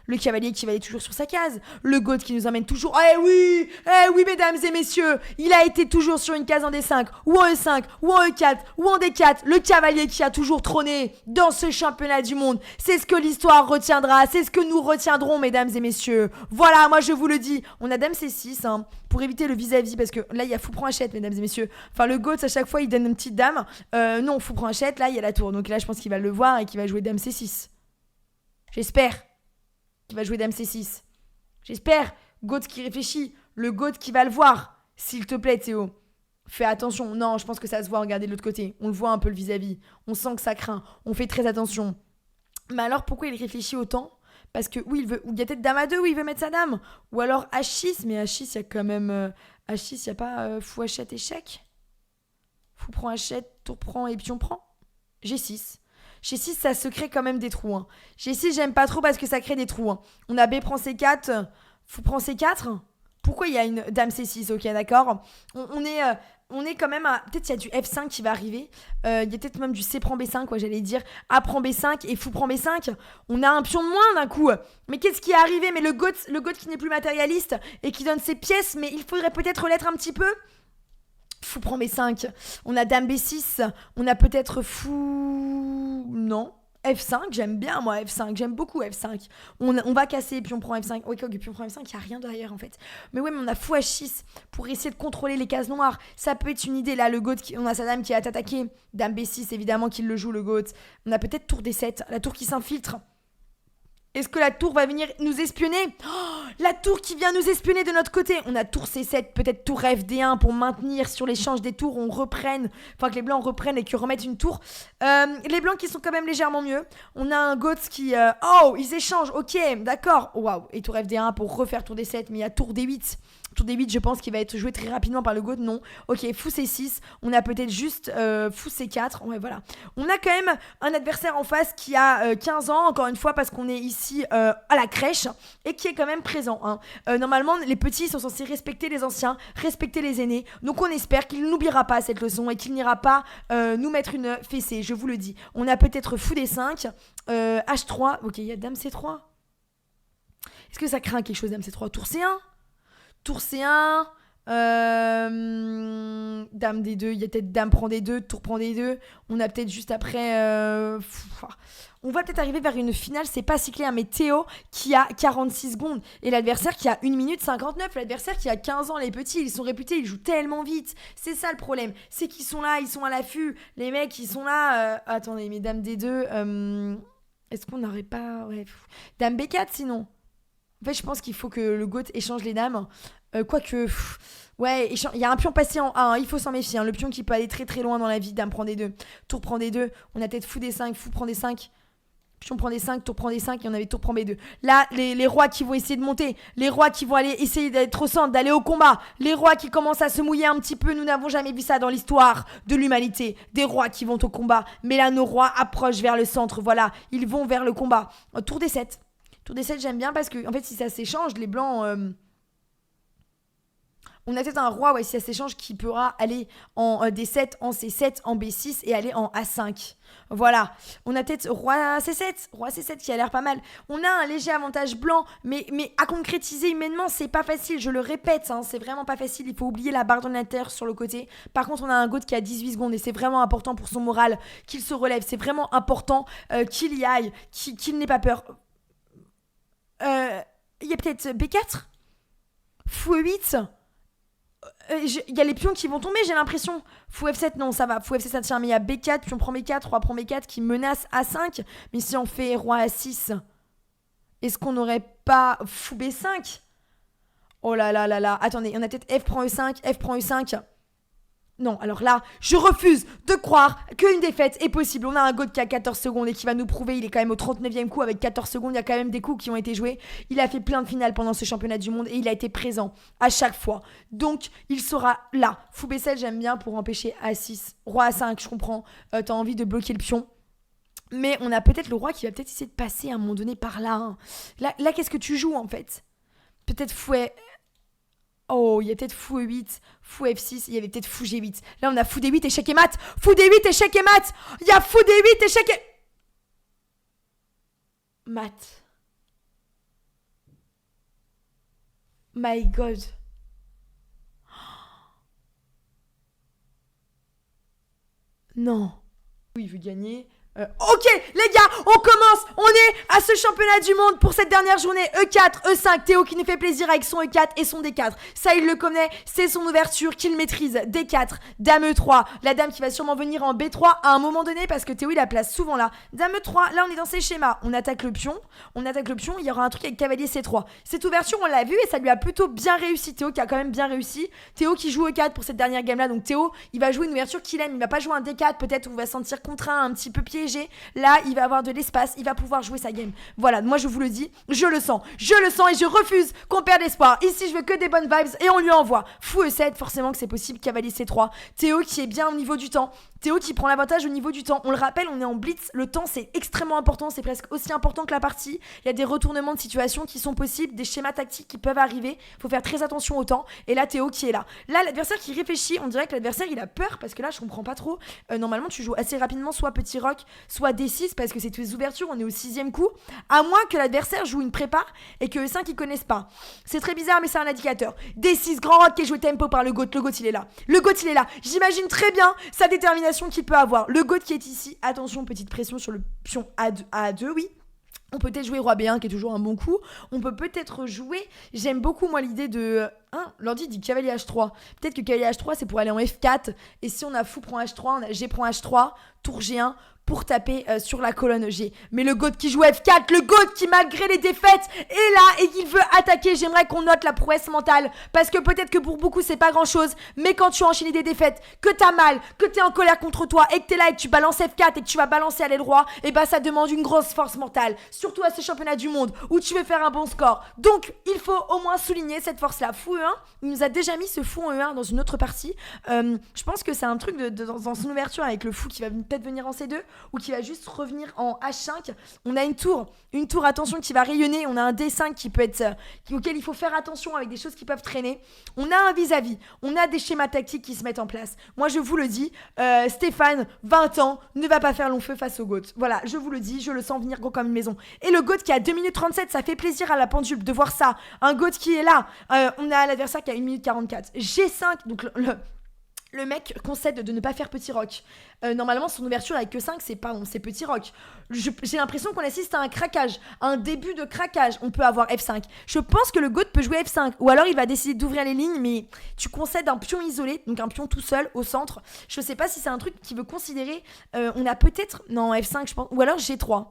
Le cavalier qui va aller toujours sur sa case. Le GOAT qui nous emmène toujours. Eh oui, mesdames et messieurs. Il a été toujours sur une case en D5, ou en E5, ou en E4, ou en D4. Le cavalier qui a toujours trôné dans ce championnat du monde. C'est ce que l'histoire retiendra. C'est ce que nous retiendrons, mesdames et messieurs. Voilà, moi je vous le dis. On a Dame C6, hein, pour éviter le vis-à-vis. Parce que là, il y a fou prend achète, mesdames et messieurs. Enfin, le GOAT, à chaque fois, il donne une petite dame. Non, fou prend achète. Là, il y a la tour. Donc là, je pense qu'il va le voir et qu'il va jouer Dame C6. J'espère. Qui va jouer Dame C6. J'espère. GOAT qui réfléchit. Le GOAT qui va le voir. S'il te plaît, Théo. Fais attention. Non, je pense que ça se voit. Regardez de l'autre côté. On le voit un peu le vis-à-vis. On sent que ça craint. On fait très attention. Mais alors, pourquoi il réfléchit autant? Parce que, oui, il y a peut-être Dame A2 où il veut mettre sa dame. Ou alors H6. Mais H6, il y a quand même... H6, il n'y a pas fou achète échec. Fou prend achète, tour prend et pion prend. G6. G6, ça se crée quand même des trous. Hein. G6, j'aime pas trop parce que ça crée des trous. Hein. On a B prend C4, fou prend C4. Pourquoi il y a une Dame C6? Ok, d'accord. On est quand même à... Peut-être il y a du F5 qui va arriver. Il y a peut-être même du C prend B5, quoi, j'allais dire. A prend B5 et fou prend B5. On a un pion de moins d'un coup. Mais qu'est-ce qui est arrivé? Mais le GOAT qui n'est plus matérialiste et qui donne ses pièces, mais il faudrait peut-être l'être un petit peu. Fou prend B5. On a Dame B6. On a peut-être fou... Non. F5, j'aime bien moi F5. J'aime beaucoup F5. On va casser puis on prend F5. Ok, puis on prend F5, il n'y a rien derrière en fait. Mais ouais, mais on a fou H6 pour essayer de contrôler les cases noires. Ça peut être une idée là. Le GOAT, on a sa dame qui a attaqué. Dame B6, évidemment qu'il le joue le GOAT. On a peut-être tour D7. La tour qui s'infiltre. Est-ce que la tour va venir nous espionner? La tour qui vient nous espionner de notre côté. On a tour C7, peut-être tour FD1 pour maintenir sur l'échange des tours. On reprenne, enfin que les blancs reprennent et qu'ils remettent une tour. Les blancs qui sont quand même légèrement mieux. On a un GOAT qui... Oh, ils échangent, ok, d'accord. Oh, waouh, et tour FD1 pour refaire tour D7, mais il y a tour D8. Tour D8, je pense qu'il va être joué très rapidement par le GOAT. Non. Ok, fou C6. On a peut-être juste fou C4. Ouais, voilà. On a quand même un adversaire en face qui a 15 ans, encore une fois, parce qu'on est ici à la crèche et qui est quand même présent. Hein. Normalement, les petits sont censés respecter les anciens, respecter les aînés. Donc, on espère qu'il n'oubliera pas cette leçon et qu'il n'ira pas nous mettre une fessée. Je vous le dis. On a peut-être fou D5, H3. Ok, il y a Dame C3. Est-ce que ça craint quelque chose, Dame C3? Tour C1. Tour C1, Dame D2, il y a peut-être Dame prend D2, Tour prend D2. On a peut-être juste après. On va peut-être arriver vers une finale, c'est pas si clair, mais Théo qui a 46 secondes et l'adversaire qui a 1 minute 59. L'adversaire qui a 15 ans, les petits, ils sont réputés, ils jouent tellement vite. C'est ça le problème, c'est qu'ils sont là, ils sont à l'affût. Les mecs, ils sont là. Attendez, mais Dame D2, est-ce qu'on n'aurait pas. Ouais. Dame B4 sinon. En fait, je pense qu'il faut que le GOAT échange les dames. Quoique. Ouais, il y a un pion passé en A1, il faut s'en méfier. Hein. Le pion qui peut aller très très loin dans la vie. Dame prend des 2, tour prend des 2. On a peut-être fou des 5, fou prend des 5. Pion prend des 5, tour prend des 5 et on avait tour prend B2. Là, les rois qui vont essayer de monter, les rois qui vont aller essayer d'être au centre, d'aller au combat, les rois qui commencent à se mouiller un petit peu, nous n'avons jamais vu ça dans l'histoire de l'humanité. Des rois qui vont au combat, mais là nos rois approchent vers le centre, voilà, ils vont vers le combat. Tour des 7. Tour des 7 j'aime bien parce que en fait si ça s'échange, les blancs... On a peut-être un roi, ouais, si ça s'échange, qui pourra aller en D7, en C7, en B6 et aller en A5. Voilà. On a peut-être roi C7 qui a l'air pas mal. On a un léger avantage blanc, mais à concrétiser humainement, c'est pas facile. Je le répète, hein, c'est vraiment pas facile. Il faut oublier la barre d'ordinateur sur le côté. Par contre, on a un GOAT qui a 18 secondes et c'est vraiment important pour son moral qu'il se relève. C'est vraiment important qu'il y aille, qu'il n'ait pas peur. Il y a peut-être B4 Fou E8 il y a les pions qui vont tomber, j'ai l'impression. Fou F7, non, ça va. Fou F7, ça tient. Mais il y a B4, pion prend B4, roi prend B4 qui menace A5. Mais si on fait roi A6, est-ce qu'on n'aurait pas fou B5? Oh là là là là. Attendez, on a peut-être F prend E5, F prend E5. Non, alors là, je refuse de croire qu'une défaite est possible. On a un GOAT qui a 14 secondes et qui va nous prouver, il est quand même au 39e coup avec 14 secondes, il y a quand même des coups qui ont été joués. Il a fait plein de finales pendant ce championnat du monde et il a été présent à chaque fois. Donc, il sera là. Fou B7, j'aime bien pour empêcher A6. Roi A5, je comprends, t'as envie de bloquer le pion. Mais on a peut-être le roi qui va peut-être essayer de passer à un moment donné par là. Hein. Là, qu'est-ce que tu joues en fait? Peut-être fou... Oh, il y a peut-être fou E8, fou F6, il y avait peut-être fou G8. Là, on a fou D8, échec et mat. Fou D8, échec et mat. Il y a fou D8, échec et... Mat. My God. Non. Oui, il veut gagner. Ok, les gars, on commence. On est à ce championnat du monde pour cette dernière journée. E4, E5, Théo qui nous fait plaisir avec son E4 et son D4. Ça, il le connaît, c'est son ouverture qu'il maîtrise. D4, Dame E3, la dame qui va sûrement venir en B3 à un moment donné parce que Théo il la place souvent là. Dame E3, là on est dans ses schémas. On attaque le pion, il y aura un truc avec cavalier C3. Cette ouverture, on l'a vu et ça lui a plutôt bien réussi. Théo qui a quand même bien réussi. Théo qui joue E4 pour cette dernière game là. Donc Théo, il va jouer une ouverture qu'il aime. Il va pas jouer un D4 peut-être où il va se sentir contraint, un petit peu piégé. Là, il va avoir de l'espace, il va pouvoir jouer sa game. Voilà, moi je vous le dis, je le sens et je refuse qu'on perde espoir. Ici, je veux que des bonnes vibes et on lui envoie. Fou E7, forcément que c'est possible, cavalier C3. Théo qui est bien au niveau du temps. Théo qui prend l'avantage au niveau du temps. On le rappelle, on est en blitz. Le temps, c'est extrêmement important. C'est presque aussi important que la partie. Il y a des retournements de situation qui sont possibles, des schémas tactiques qui peuvent arriver. Il faut faire très attention au temps. Et là, Théo qui est là. Là, l'adversaire qui réfléchit, on dirait que l'adversaire, il a peur parce que là, je comprends pas trop. Normalement, tu joues assez rapidement, soit petit roc, soit D6 parce que c'est toutes les ouvertures. On est au 6e coup. À moins que l'adversaire joue une prépa et que E5, ils connaissent pas. C'est très bizarre, mais c'est un indicateur. D6, grand roc qui est joué tempo par le GOAT. Le GOAT, il est là. Le GOAT, il est là. J'imagine très bien sa détermination qu'il peut avoir. Le GOAT qui est ici, attention, petite pression sur le pion A2, oui. On peut peut-être jouer roi B1 qui est toujours un bon coup. On peut peut-être jouer, j'aime beaucoup moi l'idée de... L'ordi dit cavalier H3. Peut-être que cavalier H3 c'est pour aller en F4. Et si on a fou prend H3, on a G prend H3, tour G1 pour taper sur la colonne G. Mais le GOAT qui joue F4, le GOAT qui malgré les défaites est là et qu'il veut attaquer, j'aimerais qu'on note la prouesse mentale. Parce que peut-être que pour beaucoup c'est pas grand chose, mais quand tu enchaînes des défaites, que t'as mal, que t'es en colère contre toi et que t'es là et que tu balances F4 et que tu vas balancer à l'aile roi, et bah ça demande une grosse force mentale. Surtout à ce championnat du monde où tu veux faire un bon score. Donc il faut au moins souligner cette force-là. Fou E1, il nous a déjà mis ce fou en E1 dans une autre partie. Je pense que c'est un truc dans son ouverture avec le fou qui va peut-être venir en C2. ou qui va juste revenir en H5. On a une tour, attention, qui va rayonner. On a un D5 qui peut être, auquel il faut faire attention avec des choses qui peuvent traîner. On a un vis-à-vis, on a des schémas tactiques qui se mettent en place. Moi, je vous le dis, Stéphane, 20 ans, ne va pas faire long feu face au GOAT. Voilà, je vous le dis, je le sens venir gros comme une maison. Et le GOAT qui a 2 minutes 37, ça fait plaisir à la pendule de voir ça. Un GOAT qui est là. On a l'adversaire qui a 1 minute 44. G5, donc le mec concède de ne pas faire petit rock. Normalement, son ouverture avec que 5, c'est petit rock. J'ai l'impression qu'on assiste à un craquage, un début de craquage. On peut avoir F5. Je pense que le GOAT peut jouer F5. Ou alors il va décider d'ouvrir les lignes, mais tu concèdes un pion isolé, donc un pion tout seul au centre. Je sais pas si c'est un truc qu'il veut considérer. On a peut-être... Non, F5, je pense. Ou alors G3.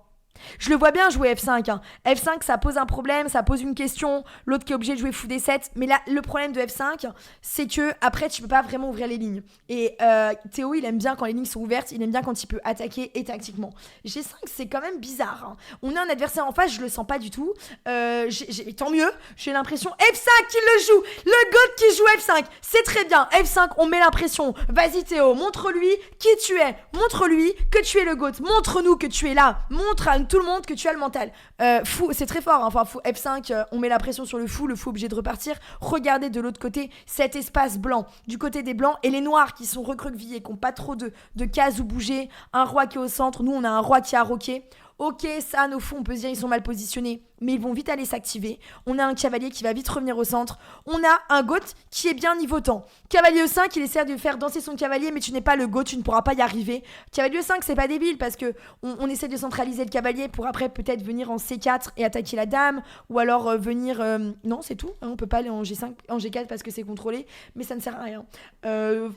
Je le vois bien jouer F5. Hein. F5, ça pose un problème, ça pose une question. L'autre qui est obligé de jouer fou D7. Mais là, le problème de F5, c'est que après, tu peux pas vraiment ouvrir les lignes. Et Théo, il aime bien quand les lignes sont ouvertes. Il aime bien quand il peut attaquer et tactiquement. G5, c'est quand même bizarre. Hein. On a un adversaire en face, je le sens pas du tout. Tant mieux. J'ai l'impression F5 qui le joue. Le GOAT qui joue F5. C'est très bien. F5, on met l'impression. Vas-y Théo, montre-lui qui tu es. Montre-lui que tu es le GOAT. Montre-nous que tu es là. Montre à tout le monde que tu as le mental. Fou, c'est très fort. Hein. Enfin, fou, F5, on met la pression sur le fou obligé de repartir. Regardez de l'autre côté cet espace blanc. Du côté des blancs et les noirs qui sont recroquevillés, qui n'ont pas trop de cases où bouger. Un roi qui est au centre. Nous, on a un roi qui a roqué. Ok, ça, nos fous, on peut se dire, ils sont mal positionnés, mais ils vont vite aller s'activer. On a un cavalier qui va vite revenir au centre. On a un GOAT qui est bien niveautant. Cavalier E5, il essaie de faire danser son cavalier, mais tu n'es pas le GOAT, tu ne pourras pas y arriver. Cavalier E5, c'est pas débile, parce que on essaie de centraliser le cavalier pour après peut-être venir en C4 et attaquer la dame, ou alors venir... Non, c'est tout, hein, on peut pas aller en G5, en G4 parce que c'est contrôlé, mais ça ne sert à rien.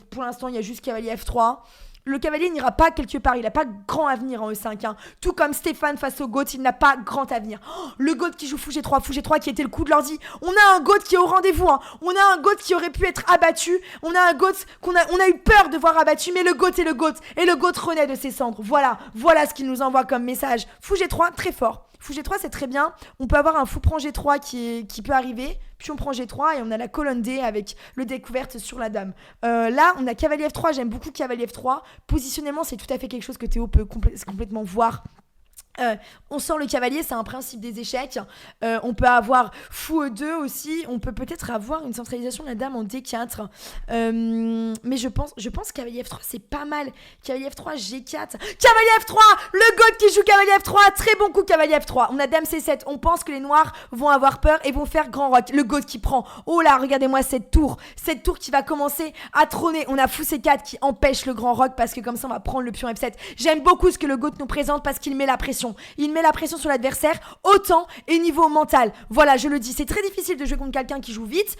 Pour l'instant, il y a juste cavalier F3. Le cavalier n'ira pas quelque part, il n'a pas grand avenir en E5. Hein. Tout comme Stéphane face au GOAT, il n'a pas grand avenir. Oh, le GOAT qui joue fou G3 qui était le coup de l'ordi. On a un GOAT qui est au rendez-vous. Hein. On a un GOAT qui aurait pu être abattu. On a un GOAT on a eu peur de voir abattu, mais le GOAT est le GOAT. Et le GOAT renaît de ses cendres. Voilà ce qu'il nous envoie comme message. Fou G3, très fort. Fou G3, c'est très bien. On peut avoir un fou prend G3 qui peut arriver. Puis on prend G3 et on a la colonne D avec le découverte sur la dame. Là, on a cavalier F3. J'aime beaucoup cavalier F3. Positionnement, c'est tout à fait quelque chose que Théo peut complètement voir. On sent le cavalier, c'est un principe des échecs. On peut avoir fou E2 aussi. On peut peut-être avoir une centralisation de la dame en D4. Mais je pense cavalier F3 c'est pas mal. Cavalier F3, G4. Cavalier F3, le GOAT qui joue cavalier F3. Très bon coup cavalier F3. On a dame C7. On pense que les noirs vont avoir peur et vont faire grand rock. Le GOAT qui prend. Oh là, regardez-moi cette tour qui va commencer à trôner. On a fou C4 qui empêche le grand rock parce que comme ça on va prendre le pion F7. J'aime beaucoup ce que le GOAT nous présente parce qu'il met la pression. Il met la pression sur l'adversaire, autant et niveau mental. Voilà, je le dis, c'est très difficile de jouer contre quelqu'un qui joue vite,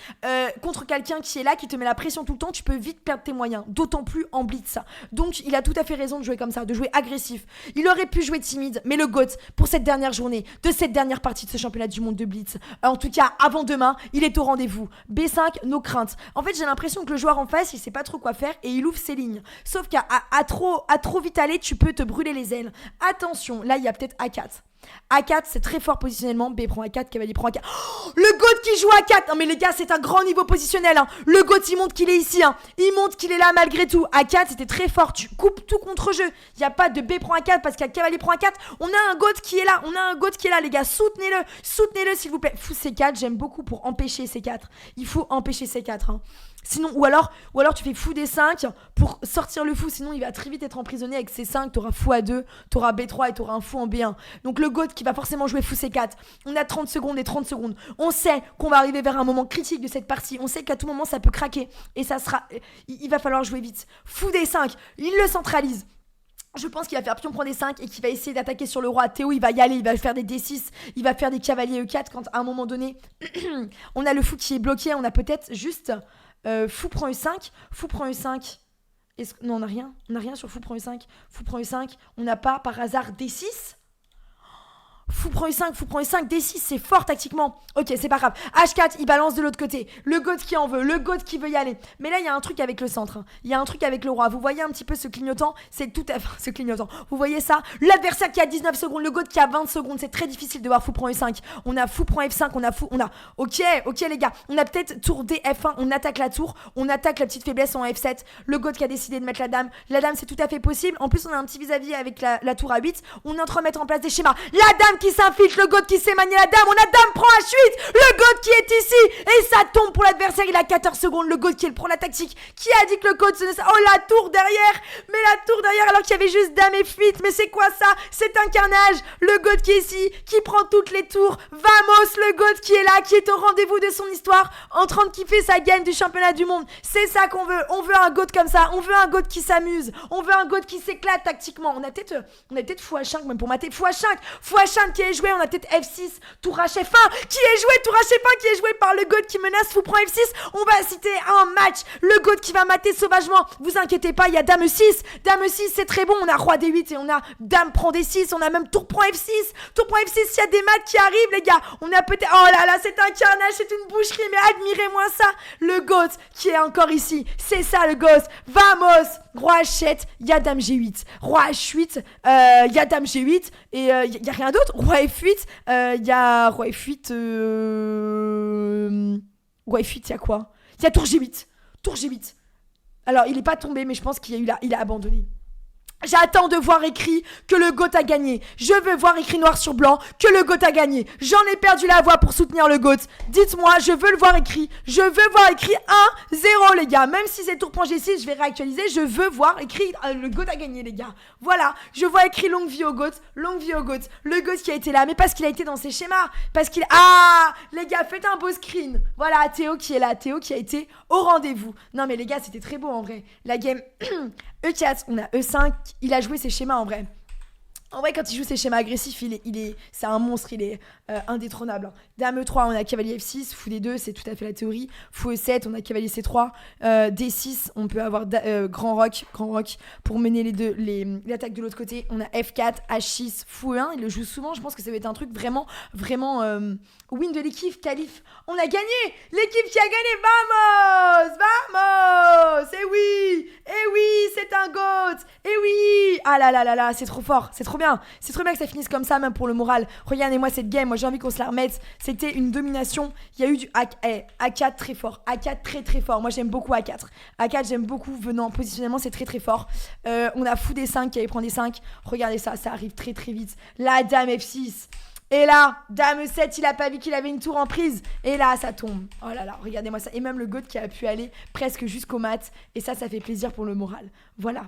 contre quelqu'un qui est là, qui te met la pression tout le temps, tu peux vite perdre tes moyens, d'autant plus en blitz. Donc, il a tout à fait raison de jouer comme ça, de jouer agressif. Il aurait pu jouer timide, mais le GOAT, pour cette dernière journée, de cette dernière partie de ce championnat du monde de blitz, en tout cas, avant demain, il est au rendez-vous. B5, nos craintes. En fait, j'ai l'impression que le joueur en face, il sait pas trop quoi faire et il ouvre ses lignes. Sauf qu'à trop vite aller, tu peux te brûler les ailes. Attention, là, il y a peut-être A4. A4, c'est très fort positionnellement. B prend A4, cavalier prend A4. Oh, le GOAT qui joue A4. Non mais les gars, c'est un grand niveau positionnel. Hein. Le GOAT, il montre qu'il est ici. Hein. Il montre qu'il est là malgré tout. A4, c'était très fort. Tu coupes tout contre-jeu. Il n'y a pas de B prend A4 parce qu'il y a cavalier prend A4. On a un GOAT qui est là. Les gars. Soutenez-le s'il vous plaît. Fou C4, j'aime beaucoup pour empêcher C4. Il faut empêcher C4. Hein. Sinon, ou alors tu fais fou D5 pour sortir le fou, sinon il va très vite être emprisonné avec C5, t'auras fou A2, t'auras B3 et t'auras un fou en B1. Donc le GOAT qui va forcément jouer fou C4. On a 30 secondes et 30 secondes. On sait qu'on va arriver vers un moment critique de cette partie. On sait qu'à tout moment ça peut craquer et ça sera... Il va falloir jouer vite. Fou D5, il le centralise. Je pense qu'il va faire pion prend D5 et qu'il va essayer d'attaquer sur le roi. Théo, il va y aller, il va faire des D6, il va faire des cavaliers E4 quand à un moment donné, on a le fou qui est bloqué. On a peut-être juste... fou prend E5, fou prend E5. Non, on n'a rien. On n'a rien sur fou prend E5. Fou prend E5. On n'a pas par hasard D6. fou prend E5, D6, c'est fort tactiquement. Ok, c'est pas grave. H4, il balance de l'autre côté. Le goth qui en veut, le goth qui veut y aller. Mais là, il y a un truc avec le centre. Il y a un truc avec le roi. Vous voyez un petit peu ce clignotant? C'est tout à fait ce clignotant. Vous voyez ça? L'adversaire qui a 19 secondes, le goth qui a 20 secondes. C'est très difficile de voir fou prend E5. On a fou prend F5, Ok les gars. On a peut-être tour D, F1. On attaque la tour. On attaque la petite faiblesse en F7. Le goth qui a décidé de mettre la dame. La dame, c'est tout à fait possible. En plus, on a un petit vis-à-vis avec la tour A8. On est en train de mettre en place des schémas. La dame qui s'infiltre, le goth qui sait manier la dame. On a dame prend H8. Le goth qui est ici. Et ça tombe pour l'adversaire. Il a 14 secondes. Le goth qui est le pro la tactique. Qui a dit que le goth se... Oh, la tour derrière. Mais la tour derrière alors qu'il y avait juste dame F8. Mais c'est quoi ça? C'est un carnage. Le goth qui est ici. Qui prend toutes les tours. Vamos, le goth qui est là. Qui est au rendez-vous de son histoire. En train de kiffer sa game du championnat du monde. C'est ça qu'on veut. On veut un goth comme ça. On veut un goth qui s'amuse. On veut un goth qui s'éclate tactiquement. On a peut-être fou H5 même pour mater. Fou H5 qui est joué. On a peut-être F6. Tour H F1 qui est joué. Tour H F1 qui est joué par le goth qui menace. Fou prend F6. On va citer un match. Le goth qui va mater sauvagement. Vous inquiétez pas, il y a dame 6. Dame 6, c'est très bon. On a roi D8 et on a dame prend D6. On a même tour prend F6. Tour prend F6, il y a des maths qui arrivent, les gars. On a peut-être... Oh là là, c'est un carnage, c'est une boucherie. Mais admirez-moi ça. Le goth qui est encore ici. C'est ça, le goth. Vamos. Roi H7, il y a dame G8. Roi H8, il y a dame G8. Et il y a rien d'autre. Roi F8, il y a... Roi F8... Roi F8, il y a quoi? Il y a tour G8. Tour G8. Alors, il est pas tombé, mais je pense qu'il a abandonné. J'attends de voir écrit que le goth a gagné. Je veux voir écrit noir sur blanc que le goth a gagné. J'en ai perdu la voix pour soutenir le goth. Dites-moi, je veux le voir écrit. Je veux voir écrit 1-0, les gars. Même si c'est tour point G6, je vais réactualiser. Je veux voir écrit le goth a gagné, les gars. Voilà, je vois écrit longue vie au goth. Longue vie au goth. Le goth qui a été là, mais parce qu'il a été dans ses schémas. Parce qu'il... Ah, les gars, faites un beau screen. Voilà, Théo qui est là. Théo qui a été au rendez-vous. Non, mais les gars, c'était très beau en vrai. La game... E4, on a E5, il a joué ses schémas en vrai. En vrai, quand il joue ses schémas agressifs, c'est un monstre, il est indétrônable. Dame E3, on a cavalier F6, fou D2, c'est tout à fait la théorie. Fou E7, on a cavalier C3. D6, on peut avoir grand roc pour mener l'attaque de l'autre côté. On a F4, H6, fou E1, il le joue souvent. Je pense que ça va être un truc vraiment win de l'équipe, qualif. On a gagné. L'équipe qui a gagné, vamos. Eh oui, c'est un GOAT. Eh oui. Ah là, c'est trop fort, c'est trop bien que ça finisse comme ça, même pour le moral. Regardez-moi cette game, moi j'ai envie qu'on se la remette. C'était une domination. Il y a eu du A4 très fort, A4 très fort. Moi j'aime beaucoup A4. A4 j'aime beaucoup, venant positionnellement c'est très fort. On a fou D5 qui avait pris D5. Regardez ça arrive très vite. La dame F6. Et là, dame E7, il a pas vu qu'il avait une tour en prise. Et là, ça tombe. Oh là là, regardez-moi ça. Et même le goth qui a pu aller presque jusqu'au mat. Et ça fait plaisir pour le moral. Voilà.